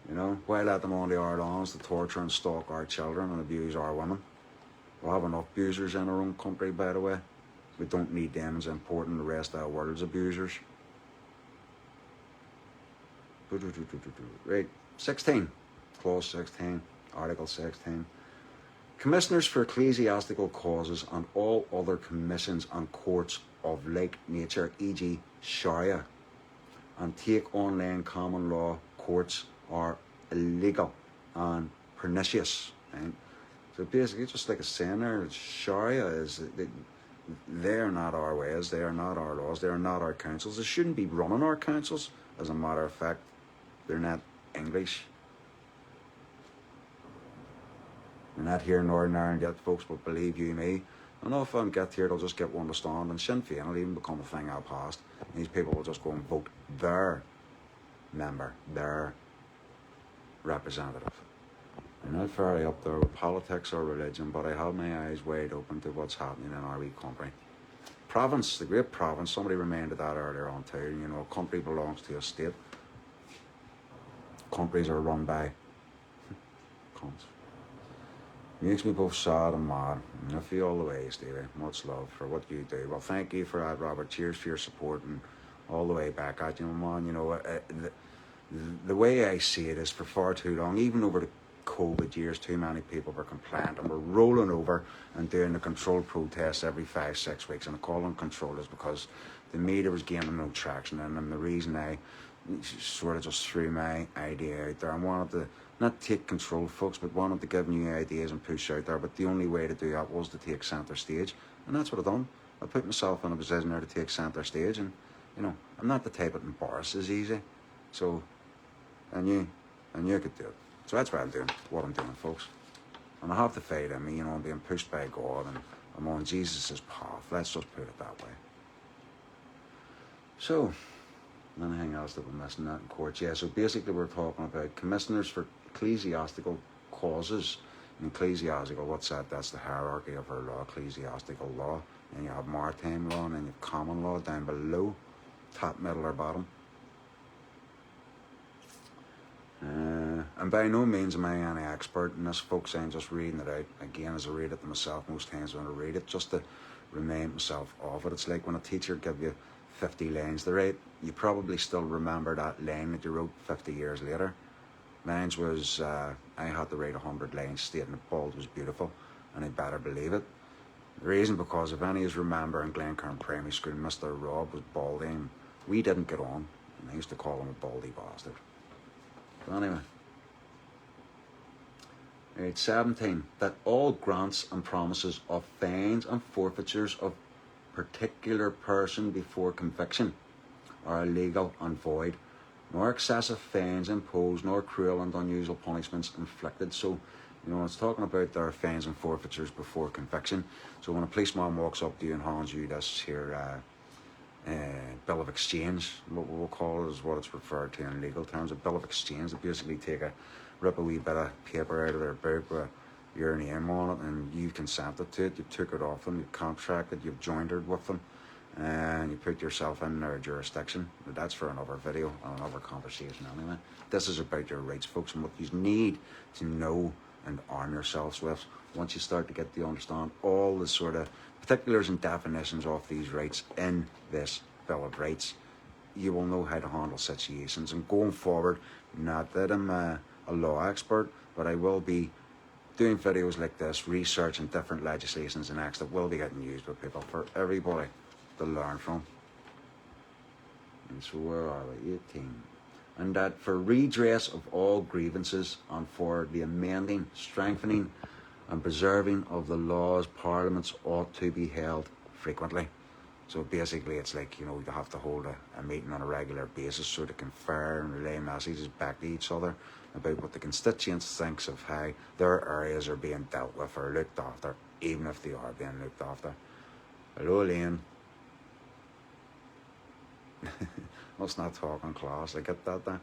A: You know, why let them on the islands to torture and stalk our children and abuse our women? We'll have enough abusers in our own country, by the way. We don't need them as important the rest of the world's abusers. Right, 16, clause 16, article 16. Commissioners for ecclesiastical causes and all other commissions and courts of like nature, e.g. Sharia, and take online common law courts are illegal and pernicious. Right? So basically, just like a saying there, Sharia is, they are not our ways, they are not our laws, they are not our councils. They shouldn't be running our councils. As a matter of fact, they're not English. They're not here in Northern Ireland yet, folks, but believe you me, enough of them get here, they'll just get one to stand, and Sinn Féin will even become a thing out past. And these people will just go and vote their member, their representative. I'm not very up there with politics or religion, but I have my eyes wide open to what's happening in our wee country. Province, the great province, somebody reminded that earlier on too, you know, a country belongs to a state. Countries are run by cunts. Makes me both sad and mad. And I feel all the way, Stevie. Much love for what you do. Well, thank you for that, Robert. Cheers for your support and all the way back at you, man. You know, the way I see it is for far too long, even over the COVID years, too many people were compliant and were rolling over and doing the controlled protests every 5-6 weeks. And I call them controllers because the media was gaining no traction. And the reason I sort of just threw my idea out there and wanted to not take control, folks, but wanted to give new ideas and push out there. But the only way to do that was to take centre stage, and that's what I've done. I put myself in a position there to take centre stage, and you know, I'm not the type that embarrasses easy. So I knew I could do it. So that's what I'm doing, folks. And I have the faith in me, you know, I'm being pushed by God, and I'm on Jesus' path. Let's just put it that way. So, anything else that we're missing out in courts? Yeah, so basically we're talking about commissioners for ecclesiastical causes. And ecclesiastical, what's that? That's the hierarchy of our law, ecclesiastical law. And you have maritime law, and then you have common law down below, top, middle or bottom. And by no means am I any expert in this, folks. I'm just reading it out, again, as I read it to myself most times when I read it, just to remind myself of it. It's like when a teacher gives you 50 lines to write, you probably still remember that line that you wrote 50 years later. Mine was, I had to write 100 lines stating the bald was beautiful, and I better believe it. The reason, because if any of you remember in Glencairn Primary School, Mr. Rob was baldy, and we didn't get on, and I used to call him a baldy bastard. But anyway. Right, 17. That all grants and promises of fines and forfeitures of particular person before conviction are illegal and void, nor excessive fines imposed, nor cruel and unusual punishments inflicted. So, you know, it's talking about their fines and forfeitures before conviction. So when a policeman walks up to you and hands you this here bill of exchange, what we'll call it is what it's referred to in legal terms, a bill of exchange. They basically rip a wee bit of paper out of their book with your name on it, and you consented to it, you took it off them, you contracted, you've joined with them, and you put yourself in their jurisdiction. But that's for another video and another conversation anyway. This is about your rights, folks, and what you need to know and arm yourselves with. Once you start to get to understand all the sort of particulars and definitions of these rights in this Bill of Rights, you will know how to handle situations. And going forward, not that I'm a law expert, but I will be doing videos like this, researching different legislations and acts that will be getting used by people for everybody to learn from. And so where are we? 18. And that for redress of all grievances and for the amending, strengthening and preserving of the laws, parliaments ought to be held frequently. So basically it's like, you know, you have to hold a meeting on a regular basis so to confer and relay messages back to each other about what the constituents thinks of how their areas are being dealt with or looked after, even if they are being looked after. Hello, Elaine. Let's not talk in class. I get that there.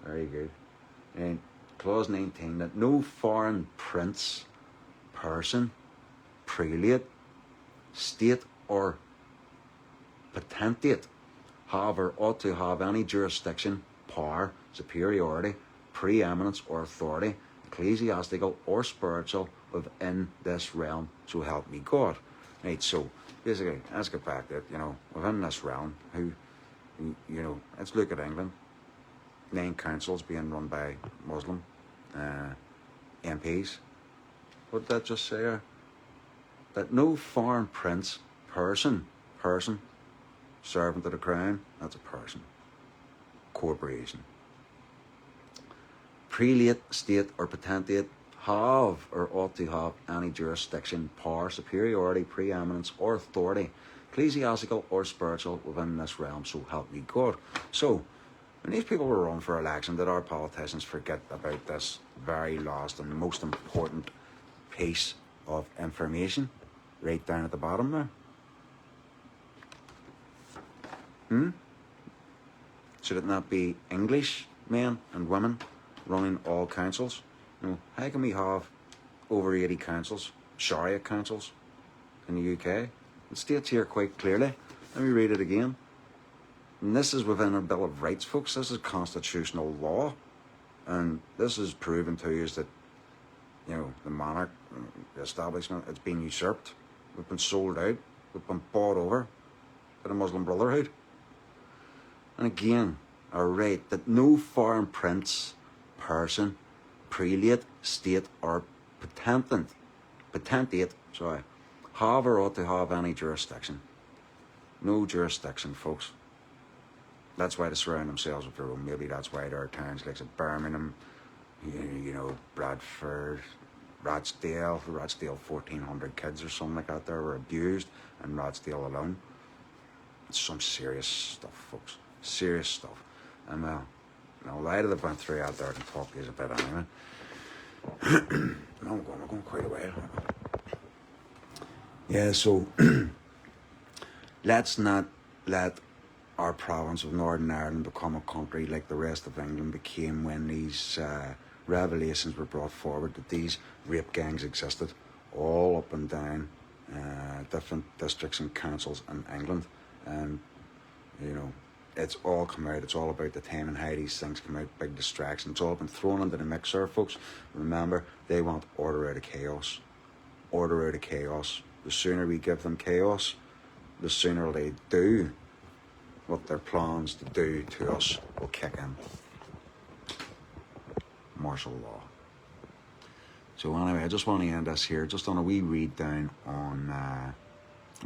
A: Very good. And clause 19, that no foreign prince, person, prelate, state or potentate have or ought to have any jurisdiction, power, superiority, preeminence or authority, ecclesiastical or spiritual, within this realm, so help me God. Right, so basically, let's get back to it, you know, within this realm, who, you know, let's look at England. 9 councils being run by Muslim MPs. What did that just say? That no foreign prince, person, servant of the crown, that's a person, corporation, prelate, state or potentate have or ought to have any jurisdiction, power, superiority, preeminence or authority, ecclesiastical or spiritual, within this realm, so help me God. So when these people were run for election, did our politicians forget about this very last and most important piece of information right down at the bottom there? Should it not be English men and women running all councils? You know, how can we have over 80 councils, Sharia councils in the UK? It states here quite clearly. Let me read it again. And this is within our Bill of Rights, folks. This is constitutional law. And this is proven to you is that, you know, the monarch, the establishment, it's been usurped. We've been sold out. We've been bought over by the Muslim Brotherhood. And again, a right that no foreign prince, person, prelate, state or potentate, have or ought to have any jurisdiction. No jurisdiction, folks. That's why they surround themselves with their own. Maybe that's why there are towns like Birmingham, you know, Bradford, Rochdale, 1,400 kids or something like that there were abused in Rochdale alone. It's some serious stuff, folks. Serious stuff. And now later they've went through out there and talk to you a bit anyway. No, I'm going quite a while. Yeah, so let's not let our province of Northern Ireland become a country like the rest of England became when these revelations were brought forward that these rape gangs existed all up and down different districts and councils in England. And, you know, it's all come out. It's all about the time and how these things come out, big distractions. It's all been thrown into the mixer, folks. Remember, they want order out of chaos. Order out of chaos. The sooner we give them chaos, the sooner they do what their plans to do to us will kick in. Martial law. So anyway, I just want to end this here, just on a wee read down on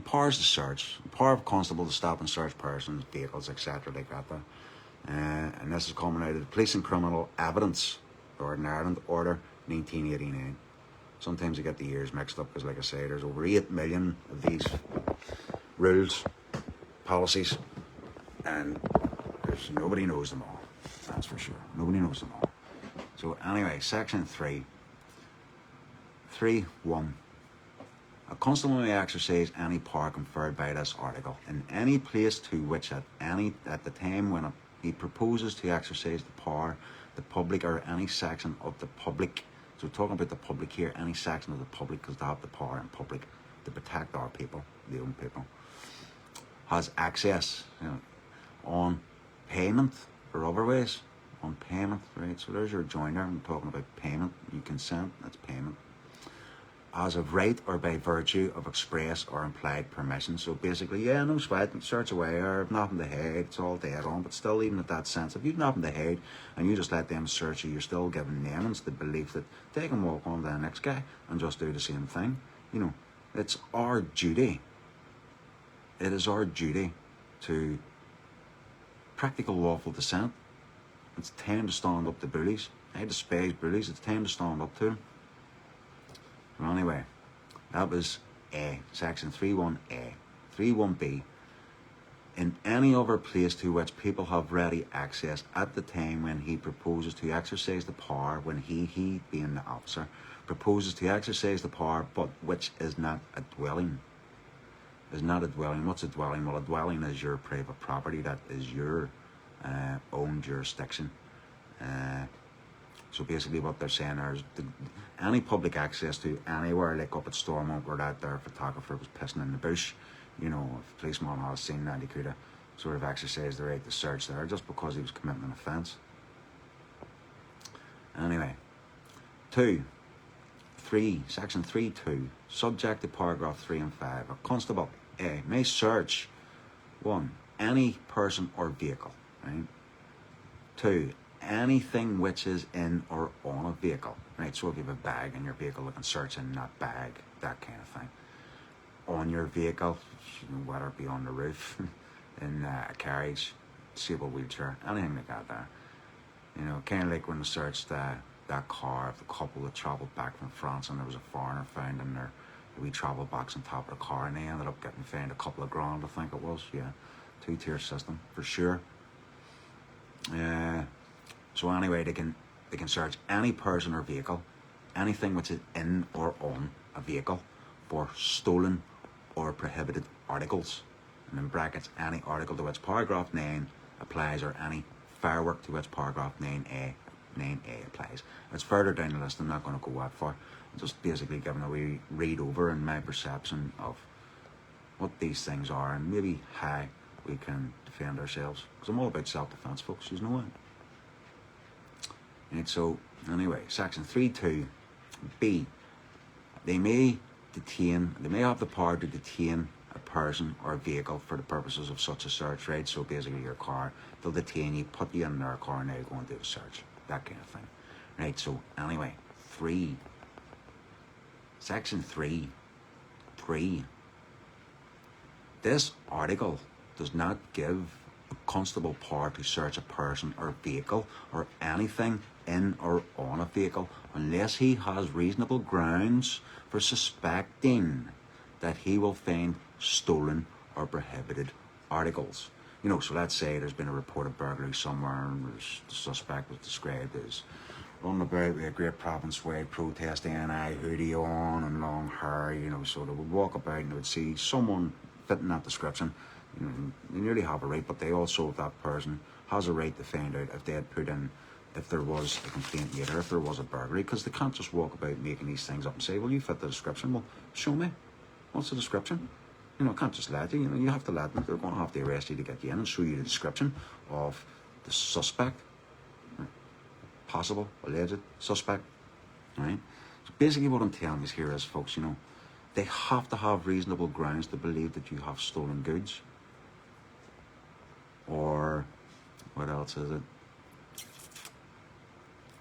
A: powers to search, power of constable to stop and search persons, vehicles, etc. like that. And this is coming out of the Police and Criminal Evidence, Northern Ireland Order, 1989. Sometimes I get the years mixed up because, like I say, there's over 8 million of these rules, policies, and nobody knows them all. That's for sure. Nobody knows them all. So anyway, section 3.1. A constable may exercise any power conferred by this article in any place to which at the time when he proposes to exercise the power, the public or any section of the public. So we're talking about the public here, any section of the public, because they have the power in public to protect our people, the own people, has access, you know, on payment or otherwise, on payment, right? So there's your joiner. I'm talking about payment. You consent, that's payment. As of right or by virtue of express or implied permission. So basically, yeah, no sweat, search away, or nothing to hide, it's all dead on. But still, even at that sense, if you've nothing to hide and you just let them search you, you're still giving them the belief that they can walk on to the next guy and just do the same thing. You know, it's our duty. It is our duty to practical lawful dissent. It's time to stand up to bullies. I despise bullies. It's time to stand up to them. So anyway, that was A, section 3.1a. 3.1b. In any other place to which people have ready access at the time when he proposes to exercise the power, when he being the officer, proposes to exercise the power, but which is not a dwelling. Is not a dwelling. What's a dwelling? Well, a dwelling is your private property. That is your own jurisdiction. So basically what they're saying is any public access to anywhere, like up at Stormont where that their photographer was pissing in the bush, you know, if a policeman has seen that, he could have sort of exercised the right to search there just because he was committing an offence. Anyway, 3, section 3.2, subject to paragraph 3 and 5. A constable, A, may search 1, any person or vehicle, right? 2, anything which is in or on a vehicle, right? So if you have a bag in your vehicle, they can search in that bag, that kind of thing. On your vehicle, you know, whether it be on the roof, in a carriage, disabled wheelchair, anything like that there. You know, kind of like when they searched that car of the couple that travelled back from France, and there was a foreigner found in their wee travel box on top of the car, and they ended up getting fined a couple of grand, I think it was. Yeah, 2-tier system for sure. So anyway, they can search any person or vehicle, anything which is in or on a vehicle, for stolen or prohibited articles, and in brackets any article to which paragraph 9 applies, or any firework to which paragraph 9a applies. It's further down the list. I'm not going to go that far. I'm just basically giving a wee read over in my perception of what these things are and maybe how we can defend ourselves, because I'm all about self-defense, folks, you know it. Right, so anyway, section 3.2b, they may have the power to detain a person or a vehicle for the purposes of such a search, right? So basically your car, they'll detain you, put you in their car, and they'll go and do a search, that kind of thing. Right, so anyway, 3, section 3, this article does not give a constable power to search a person or vehicle or anything in or on a vehicle unless he has reasonable grounds for suspecting that he will find stolen or prohibited articles. You know, so let's say there's been a report of burglary somewhere, and the suspect was described as running about with a great province-wide protest N.I. hoodie on and long hair, you know, so they would walk about and they would see someone fitting that description. You know, they nearly have a right, but they also, if that person has a right to find out if they had put in, if there was a complaint made or if there was a burglary, because they can't just walk about making these things up and say, well, you fit the description. Well, show me. What's the description? You know, I can't just let you. You know, you have to let them. They're going to have to arrest you to get you in and show you the description of the suspect, possible, alleged suspect, right? So basically what I'm telling you here is, folks, you know, they have to have reasonable grounds to believe that you have stolen goods. Or, what else is it?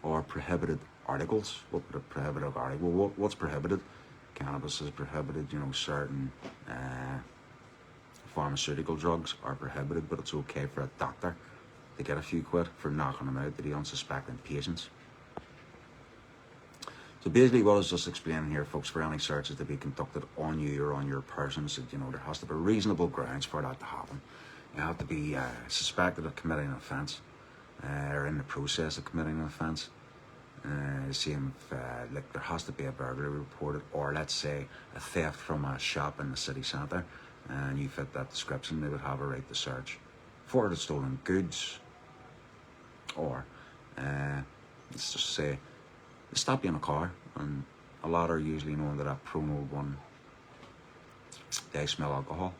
A: Or prohibited articles. What would a prohibited article? Well, what's prohibited? Cannabis is prohibited, you know, certain pharmaceutical drugs are prohibited, but it's okay for a doctor to get a few quid for knocking them out to the unsuspecting patients. So basically what I was just explaining here, folks, for any searches to be conducted on you or on your person, is that, you know, there has to be reasonable grounds for that to happen. You have to be suspected of committing an offence, or in the process of committing an offence. Same if, like, there has to be a burglary reported, or let's say a theft from a shop in the city centre, and you fit that description, they would have a right to search for the stolen goods. Or let's just say they stop you in a car, and a lot are usually known to that promo one, they smell alcohol.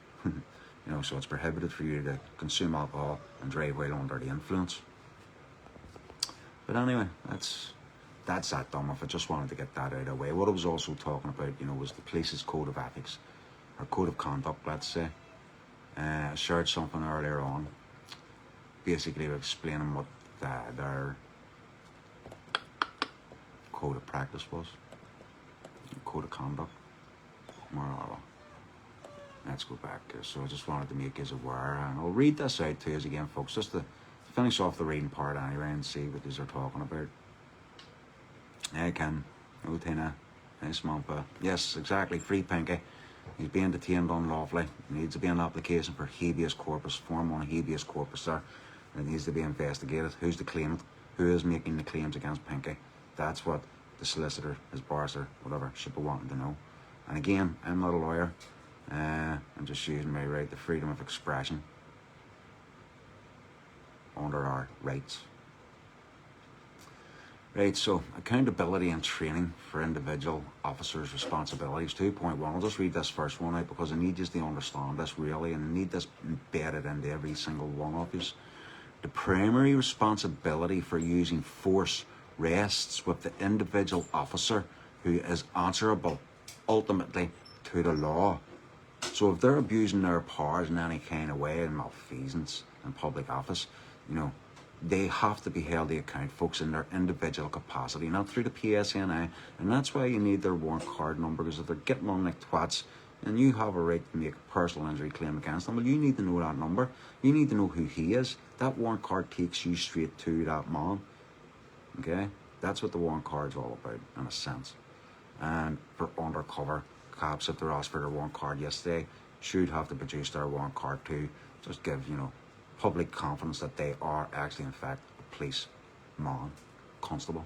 A: You know, so it's prohibited for you to consume alcohol and drive while under the influence. But anyway, that's that done with. I just wanted to get that out of the way. What I was also talking about, was the police's code of ethics, or code of conduct, let's say. I shared something earlier on, basically explaining what their code of practice was, code of conduct. Let's go back here. So I just wanted to make you aware, and I'll read this out to you again, folks, just to finish off the reading part anyway and see what these are talking about. Hey, Ken. Oh, Tina. Nice Mampa. Yes, exactly. Free Pinky. He's being detained unlawfully. There needs to be an application for habeas corpus, form on habeas corpus there. It needs to be investigated. Who's the claimant? Who is making the claims against Pinky? That's what the solicitor, his barrister, whatever, should be wanting to know. And again, I'm not a lawyer. I'm just using my right to freedom of expression under our rights. Right, so accountability and training for individual officers' responsibilities. 2.1. I'll just read this first one out because I need you to understand this really, and I need this embedded into every single one of you. The primary responsibility for using force rests with the individual officer who is answerable ultimately to the law. So if they're abusing their powers in any kind of way, in malfeasance in public office, they have to be held to account, folks, in their individual capacity, not through the PSNI. And that's why you need their warrant card number, because if they're getting on like twats and you have a right to make a personal injury claim against them, well, you need to know that number. You need to know who he is. That warrant card takes you straight to that man. Okay? That's what the warrant card's all about, in a sense. And for undercover cops, if they're asked for their warrant card yesterday, should have to produce their warrant card too. Just give, public confidence that they are actually, in fact, a police man, constable.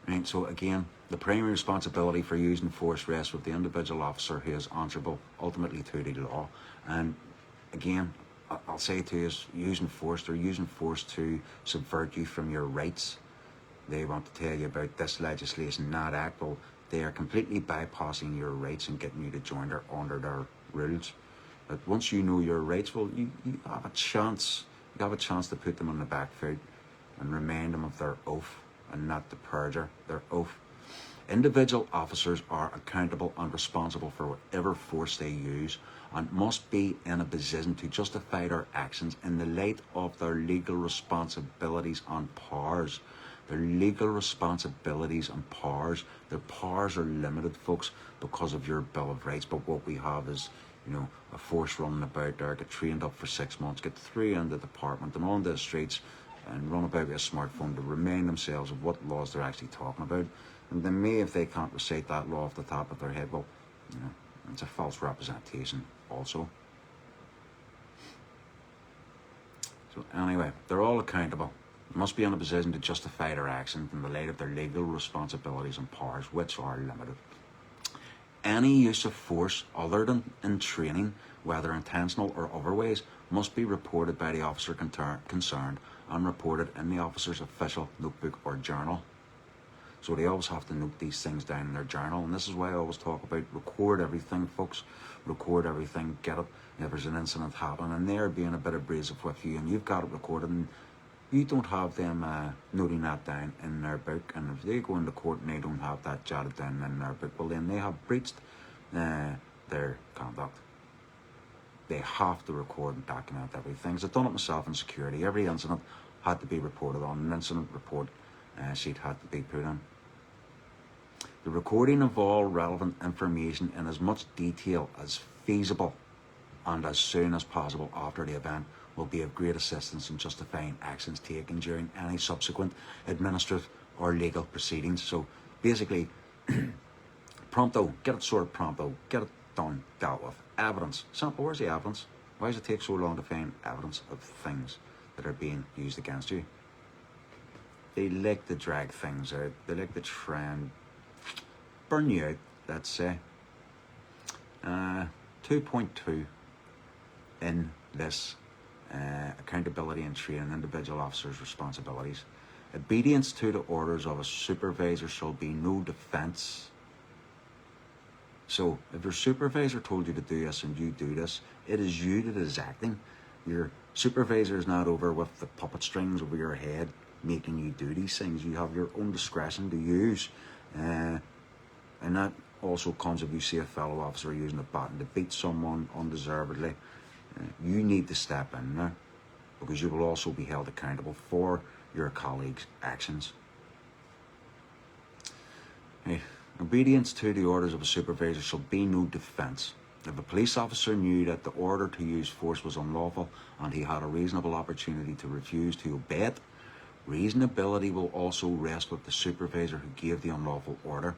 A: Right, so again, the primary responsibility for using force rests with the individual officer who is answerable ultimately to the law. And again, I'll say to you, is using force, they're using force to subvert you from your rights. They want to tell you about this legislation, that act. Well, they are completely bypassing your rights and getting you to join under their rules. But once you know your rights, well, you have a chance. You have a chance to put them on the back foot and remind them of their oath and not to perjure their oath. Individual officers are accountable and responsible for whatever force they use and must be in a position to justify their actions in the light of their legal responsibilities and powers. Their legal responsibilities and powers. Their powers are limited, folks, because of your Bill of Rights. But what we have is, a force running about there, get trained up for 6 months, get through in the department and on the streets and run about with a smartphone to remind themselves of what laws they're actually talking about. And then if they can't recite that law off the top of their head, well, it's a false representation also. So anyway, they're all accountable. Must be in a position to justify their actions in the light of their legal responsibilities and powers, which are limited. Any use of force other than in training, whether intentional or otherwise, must be reported by the officer concerned and reported in the officer's official notebook or journal. So they always have to note these things down in their journal, and this is why I always talk about record everything, folks. Record everything, get it. If there's an incident happening and they're being a bit abrasive with you and you've got it recorded, and you don't have them noting that down in their book, and if they go into court and they don't have that jotted down in their book, well then they have breached their conduct. They have to record and document everything. So I've done it myself in security. Every incident had to be reported on. An incident report sheet had to be put in. The recording of all relevant information in as much detail as feasible and as soon as possible after the event will be of great assistance in justifying actions taken during any subsequent administrative or legal proceedings. So basically, pronto, get it sorted pronto, get it done, dealt with. Evidence. Simple, where's the evidence? Why does it take so long to find evidence of things that are being used against you? They like to drag things out. They like to try and burn you out, let's say. 2.2 in this accountability and training individual officers' responsibilities. Obedience to the orders of a supervisor shall be no defence. So if your supervisor told you to do this and you do this, it is you that is acting. Your supervisor is not over with the puppet strings over your head, making you do these things. You have your own discretion to use. And that also comes if you see a fellow officer using a baton to beat someone undeservedly. You need to step in there, because you will also be held accountable for your colleagues' actions. Hey, obedience to the orders of a supervisor shall be no defence. If a police officer knew that the order to use force was unlawful and he had a reasonable opportunity to refuse to obey it, reasonability will also rest with the supervisor who gave the unlawful order.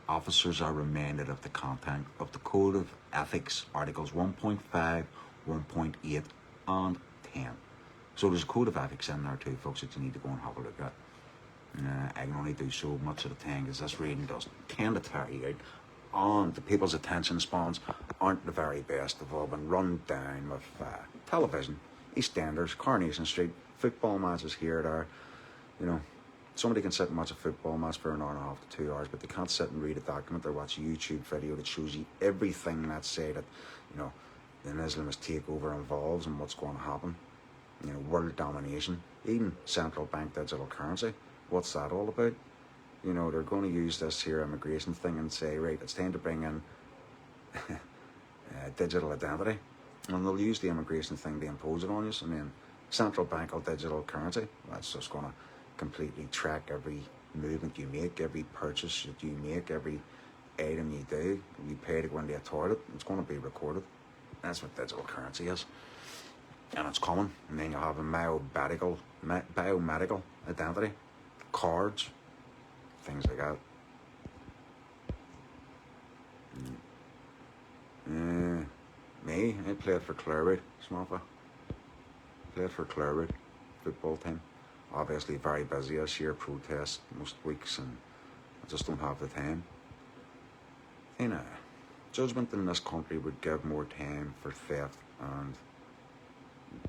A: Officers are reminded of the content of the Code of Ethics, Articles 1.5, 1.8 and 10. So there's a Code of Ethics in there too, folks, that you need to go and have a look at. I can only do so much at a time because this reading does tend to tire you out, and the people's attention spans aren't the very best. They've all been run down with television, EastEnders, Coronation Street, football matches here, there. You know, somebody can sit and watch a football match for an hour and a half to 2 hours, but they can't sit and read a document or watch a YouTube video that shows you everything that say that, you know, the Islamist takeover involves and what's going to happen. You know, world domination, even central bank digital currency. What's that all about? You know, they're going to use this here immigration thing and say, right, it's time to bring in digital identity. And they'll use the immigration thing to impose it on you. And then central bank or digital currency, that's just going to completely track every movement you make, every purchase that you make, every item you do. You pay to go into a toilet, it's going to be recorded. That's what digital currency is. And it's coming. And then you'll have a biomedical identity. Cards, things like that. Me, I played for Clarewood, Smallfa. Played for Clarewood football team. Obviously very busy this year, protests most weeks, and I just don't have the time. You know, judgment in this country would give more time for theft and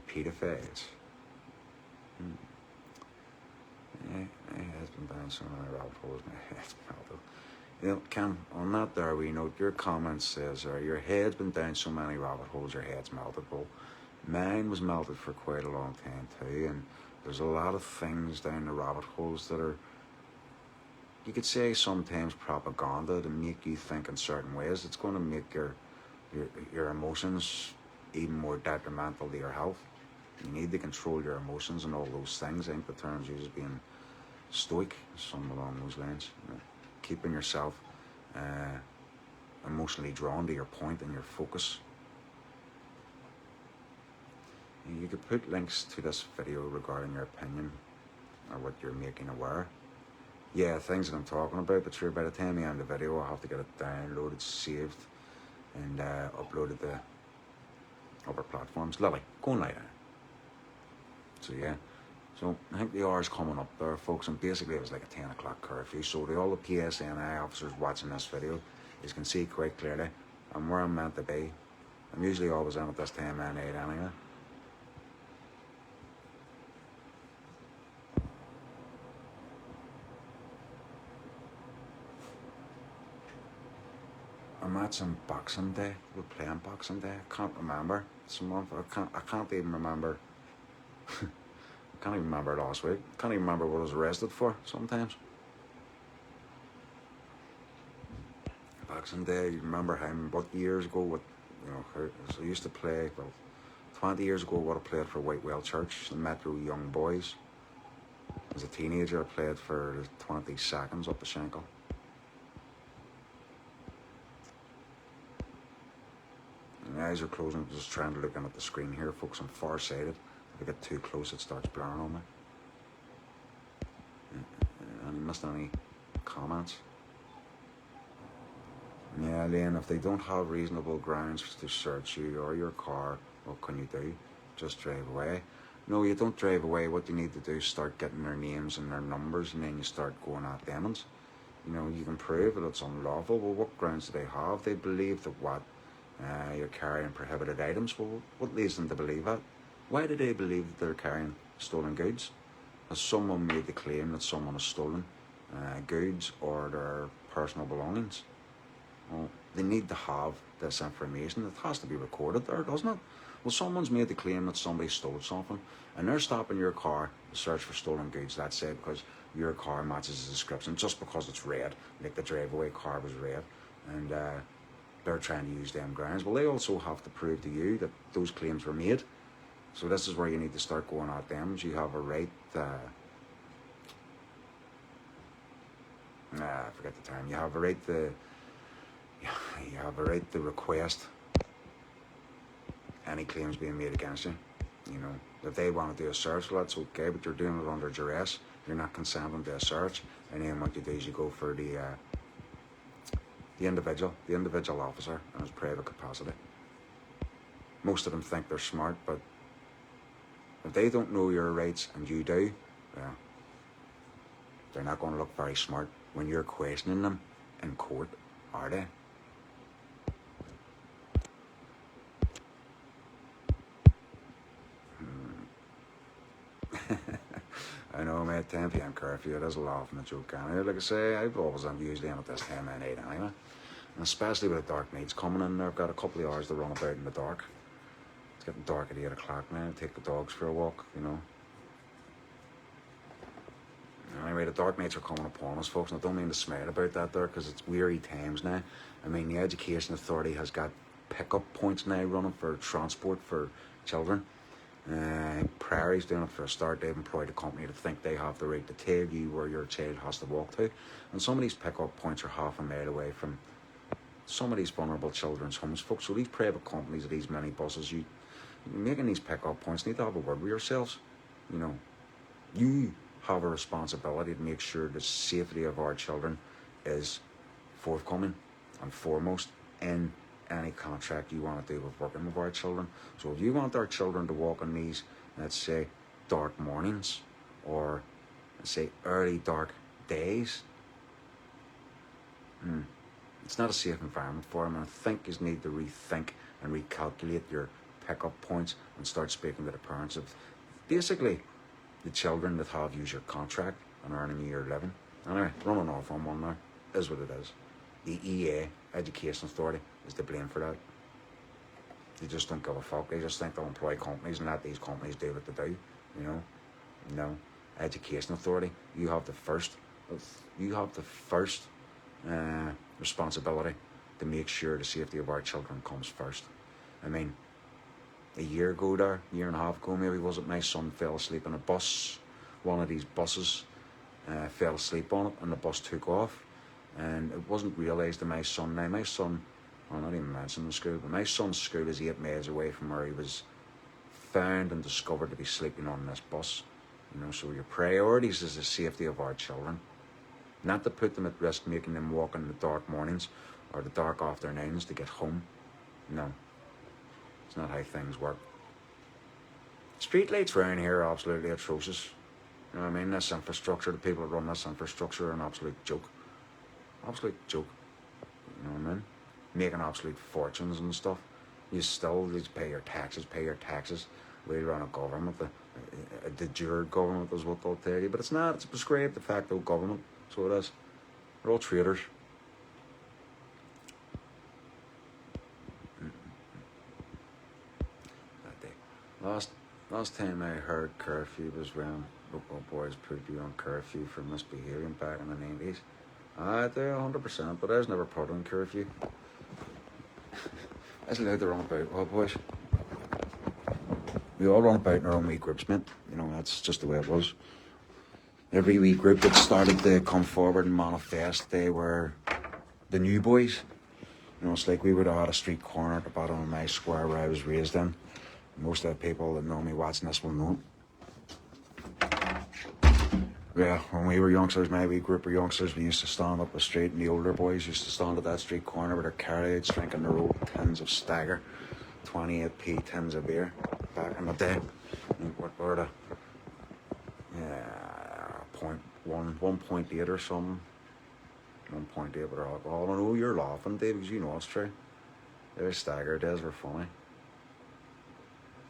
A: paedophiles. My head's been down so many rabbit holes, my head's melted. You know, Ken, on that there we note, your comment says, your head's been down so many rabbit holes, your head's melted. Well, mine was melted for quite a long time too, and there's a lot of things down the rabbit holes that are, you could say sometimes propaganda to make you think in certain ways. It's going to make your emotions even more detrimental to your health. You need to control your emotions and all those things. I think the term's used as being stoic, something along those lines. You know, keeping yourself emotionally drawn to your point and your focus. You could put links to this video regarding your opinion or what you're making aware. Yeah, things that I'm talking about, but sure, by the time I end the video, I'll have to get it downloaded, saved, and uploaded to other platforms. Lily, go and lie down. So yeah, so I think the hour's coming up there, folks, and basically it was like a 10 o'clock curfew. So to all the PSNI officers watching this video, you can see quite clearly I'm where I'm meant to be. I'm usually always in at this time at night anyway. I'm at some Boxing Day. We're playing Boxing Day. I can't remember. I can't even remember. I can't even remember last week. I can't even remember what I was arrested for sometimes. Boxing Day, you remember what years ago, what, you know, so I used to play, well, 20 years ago, what I played for Whitewell Church, the Metro Young Boys. As a teenager, I played for the 20 seconds up the Shankill. My eyes are closing, I'm just trying to look at the screen here, folks. I'm far-sighted. If I get too close, it starts blurring on me. Any missed any comments? Yeah, Lane, if they don't have reasonable grounds to search you or your car, what can you do? Just drive away. No, you don't drive away. What you need to do is start getting their names and their numbers, and then you start going at them. You know, you can prove that it's unlawful. Well, what grounds do they have? They believe that what? You're carrying prohibited items. Well, what leads them to believe that? Why do they believe that they're carrying stolen goods? Has someone made the claim that someone has stolen goods or their personal belongings? Well, they need to have this information. It has to be recorded there, doesn't it? Well, someone's made the claim that somebody stole something, and they're stopping your car to search for stolen goods, let's say, because your car matches the description, just because it's red, like the drive-away car was red, and they're trying to use them grounds. Well, they also have to prove to you that those claims were made. So this is where you need to start going at them. You have a right, I forget the term. You have a right to request any claims being made against you. You know, if they want to do a search, well, that's okay, but you're doing it under duress. You're not consenting to a search, and then what you do is you go for the individual officer in his private capacity. Most of them think they're smart, but if they don't know your rights and you do, well, they're not going to look very smart when you're questioning them in court, are they? I know, mate, 10 p.m. curfew, it is a laugh and a joke, anyway. Like I say, I've always usually in at this time at 8 anyway. And especially with the dark nights coming in, I've got a couple of hours to run about in the dark. It's getting dark at 8 o'clock now, take the dogs for a walk, you know. Anyway, the dark nights are coming upon us, folks, and I don't mean to smile about that there, because it's weary times now. I mean, the Education Authority has got pick-up points now running for transport for children. Prairie's doing it for a start. They've employed a company to think they have the right to tell you where your child has to walk to. And some of these pick-up points are half a mile away from some of these vulnerable children's homes, folks. So these private companies, these minibuses, you're making these pick-up points, need to have a word with yourselves. You know, you have a responsibility to make sure the safety of our children is forthcoming and foremost in any contract you want to do with working with our children. So if you want our children to walk on these, let's say, dark mornings, or let's say early dark days, it's not a safe environment for them. And I think you need to rethink and recalculate your pick-up points and start speaking to the parents of basically the children that have used your contract and earning you your living. Anyway, running off on one now, is what it is. The EA, Education Authority, is to blame for that. They just don't give a fuck. They just think they'll employ companies and let these companies do what they do, you know. No. Education Authority, you have the first responsibility to make sure the safety of our children comes first. I mean, a year and a half ago maybe, was it, my son fell asleep in a bus. One of these buses fell asleep on it and the bus took off. And it wasn't realised that my son, I'll not even mention the school, but my son's school is 8 miles away from where he was found and discovered to be sleeping on this bus. You know, so your priorities is the safety of our children. Not to put them at risk, making them walk in the dark mornings or the dark afternoons to get home. No. It's not how things work. Street lights around here are absolutely atrocious. You know what I mean? This infrastructure, the people that run this infrastructure are an absolute joke. Absolute joke. You know what I mean? Making absolute fortunes and stuff. You still need to pay your taxes. We run a government, a de jure government is what they'll tell you. But it's not, it's a prescribed de facto government. So it is. They're all traitors. Last time I heard curfew was when local boys put you on curfew for misbehaving back in the 90s. I do 100%, but I was never put on curfew. I was allowed to run about, well, boys. We all run about in our own wee groups, mate. You know, that's just the way it was. Every wee group that started to come forward and manifest, they were the new boys. You know, it's like we would have had a street corner at the bottom of my square where I was raised in. Most of the people that know me watching this will know it. Yeah, when we were youngsters, my wee group of youngsters, we used to stand up the street, and the older boys used to stand at that street corner with their carriage, drinking their old tins of Stagger, 28p tins of beer, back in the day. What were the, 1.8 or something. 1.8 with alcohol. I know you're laughing, Dave, because you know it's true. Their Stagger days were funny.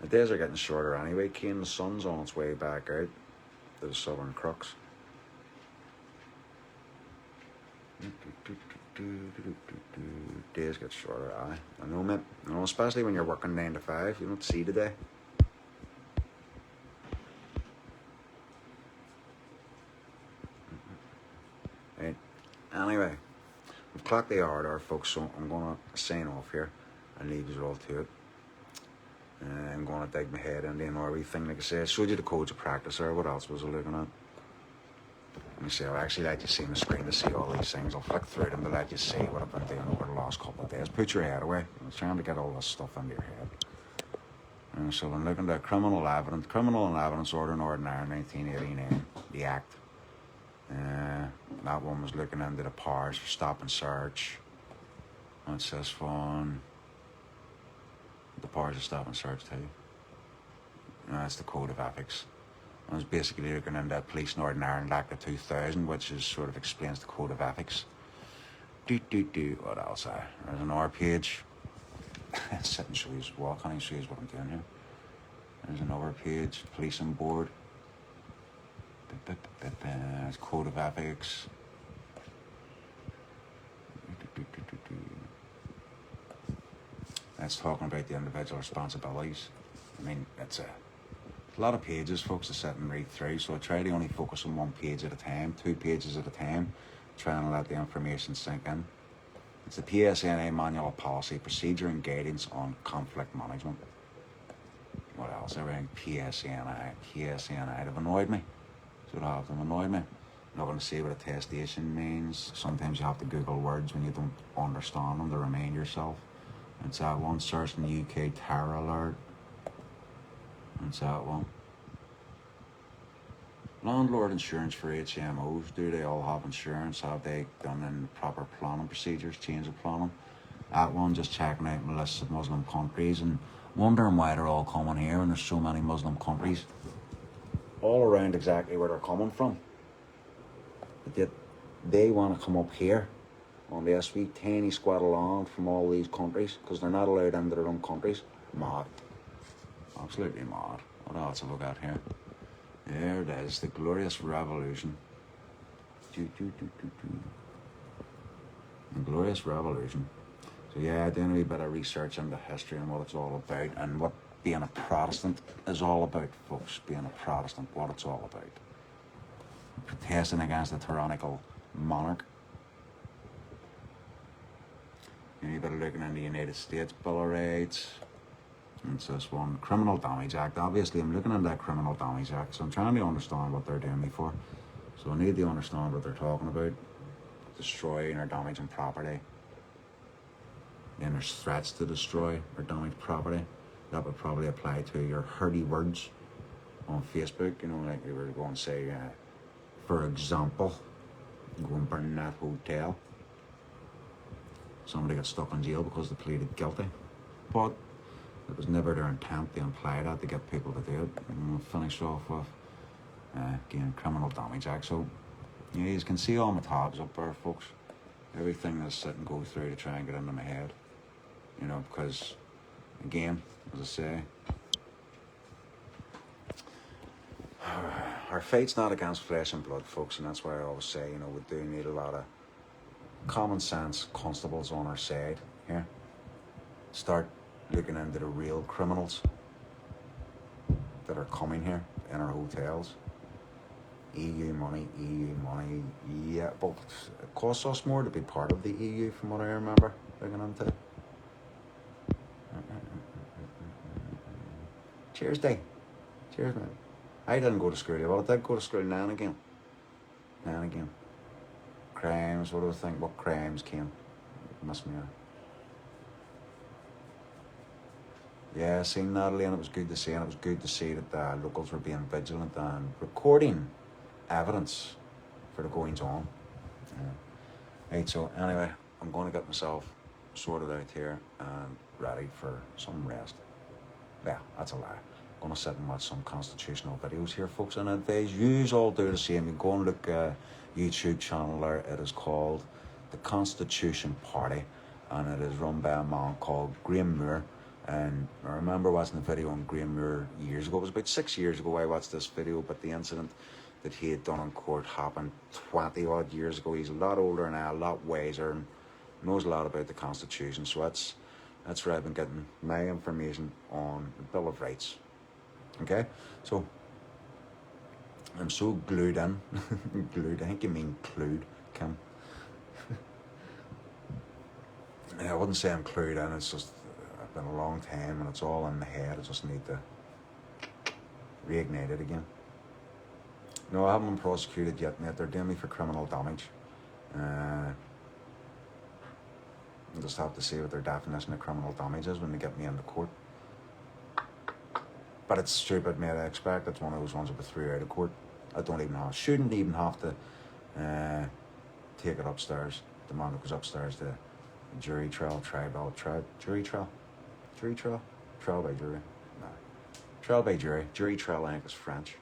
A: The days are getting shorter anyway, Kane. The sun's on its way back out to the southern crux. Days get shorter, aye. I know, mate. You know, especially when you're working 9 to 5. You don't see today. Right. Anyway, we've clocked the hour there, folks, so I'm going to sign off here and leave you all to it. I'm going to dig my head into another thing. Like I say, I showed you the codes of practice there. What else was I looking at? Let me see. I'll actually let you see on the screen to see all these things. I'll flick through them to let you see what I've been doing over the last couple of days. Put your head away. I'm trying to get all this stuff into your head. And so I'm looking at criminal and evidence order in Northern Ireland 1989, the Act. That one was looking into the powers for stop and search. What's this one? The powers of stop and search too. That's the Code of Ethics. I was basically looking into Police Northern Ireland Act of 2000, which is sort of explains the Code of Ethics. What else? There's another page. Sit and show you what. Can't even show you what I'm doing here. There's another page. Policing Board. There's Code of Ethics. That's talking about the individual responsibilities. I mean, it's a lot of pages, folks, to sit and read through, so I try to only focus on one page at a time, 2 pages at a time, trying to let the information sink in. It's the PSNA Manual of Policy, Procedure and Guidance on Conflict Management. What else? Everything PSNI. They've annoyed me. So they've annoyed me. I'm not going to see what attestation means. Sometimes you have to Google words when you don't understand them to remind yourself. It's that one. Search in the UK terror alert. It's that one. Landlord insurance for HMOs. Do they all have insurance? Have they done in proper planning procedures, change of planning? That one, just checking out my list of Muslim countries and wondering why they're all coming here and there's so many Muslim countries all around exactly where they're coming from. But yet they want to come up here on this wee tiny squat of land from all these countries because they're not allowed into their own countries. Mad. Absolutely mad. What else have we got here? There it is, the Glorious Revolution. The Glorious Revolution. So yeah, doing a wee bit of research into history and what it's all about and what being a Protestant is all about, folks. Being a Protestant, what it's all about. Protesting against the tyrannical monarch. And you better looking into the United States Bill of Rights. It's this one, Criminal Damage Act. Obviously, I'm looking at that Criminal Damage Act, so I'm trying to understand what they're doing me for. So I need to understand what they're talking about. Destroying or damaging property. Then there's threats to destroy or damage property. That would probably apply to your hurdy words on Facebook. You know, like we were going to say, for example, go and burn that hotel. Somebody got stuck in jail because they pleaded guilty. But it was never their intent to imply that to get people to do it. And we'll finish off with, again, Criminal Damage Act. So, yeah, you can see all my tabs up there, folks. Everything that's sit and go through to try and get into my head. You know, because, again, as I say, our fight's not against flesh and blood, folks, and that's why I always say, you know, we do need a lot of common sense constables on our side here. Start looking into the real criminals that are coming here in our hotels. EU money, yeah, but it costs us more to be part of the EU from what I remember looking into. Cheers, Dave. Cheers, man. I didn't go to school, well, I did go to school now and again. Crimes, what do I think? What crimes came? Must be. Yeah, I seen Natalie, and it was good to see, and it was good to see that the locals were being vigilant and recording evidence for the goings on. Right, so anyway, I'm going to get myself sorted out here and ready for some rest. Yeah, that's a lie. I'm going to sit and watch some constitutional videos here, folks, and advise you all do the same. You go and look at YouTube channel there. It is called The Constitution Party, and it is run by a man called Graham Moore. And I remember watching the video on Graham Moore years ago. It was about 6 years ago I watched this video, but the incident that he had done in court happened 20 odd years ago. He's a lot older now, a lot wiser, and knows a lot about the Constitution, so that's where I've been getting my information on the Bill of Rights. Okay, so I'm so glued in, glued. I think you mean clued, Kim. I wouldn't say I'm clued in. It's just it's been a long time, and it's all in my head. I just need to reignite it again. No, I haven't been prosecuted yet, mate. They're doing me for criminal damage. I just have to see what their definition of criminal damage is when they get me into court. But it's stupid, mate. I expect it's one of those ones that we threw out of court. Shouldn't even have to take it upstairs. The man that goes upstairs to jury trial, trial by jury trial, I think is French.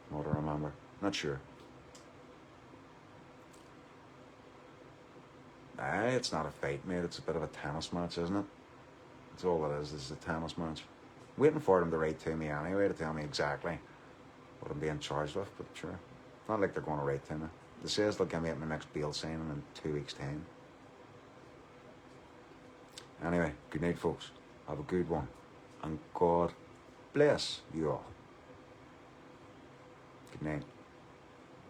A: What I remember, not sure. It's not a fight, mate. It's a bit of a tennis match, isn't it? That's all it is a tennis match. Waiting for them to write to me anyway to tell me exactly what I'm being charged with, but sure. Not like they're going to write to me. They says they'll give me at my next bail signing in 2 weeks' time. Anyway, good night, folks. Have a good one. And God bless you all. Good night.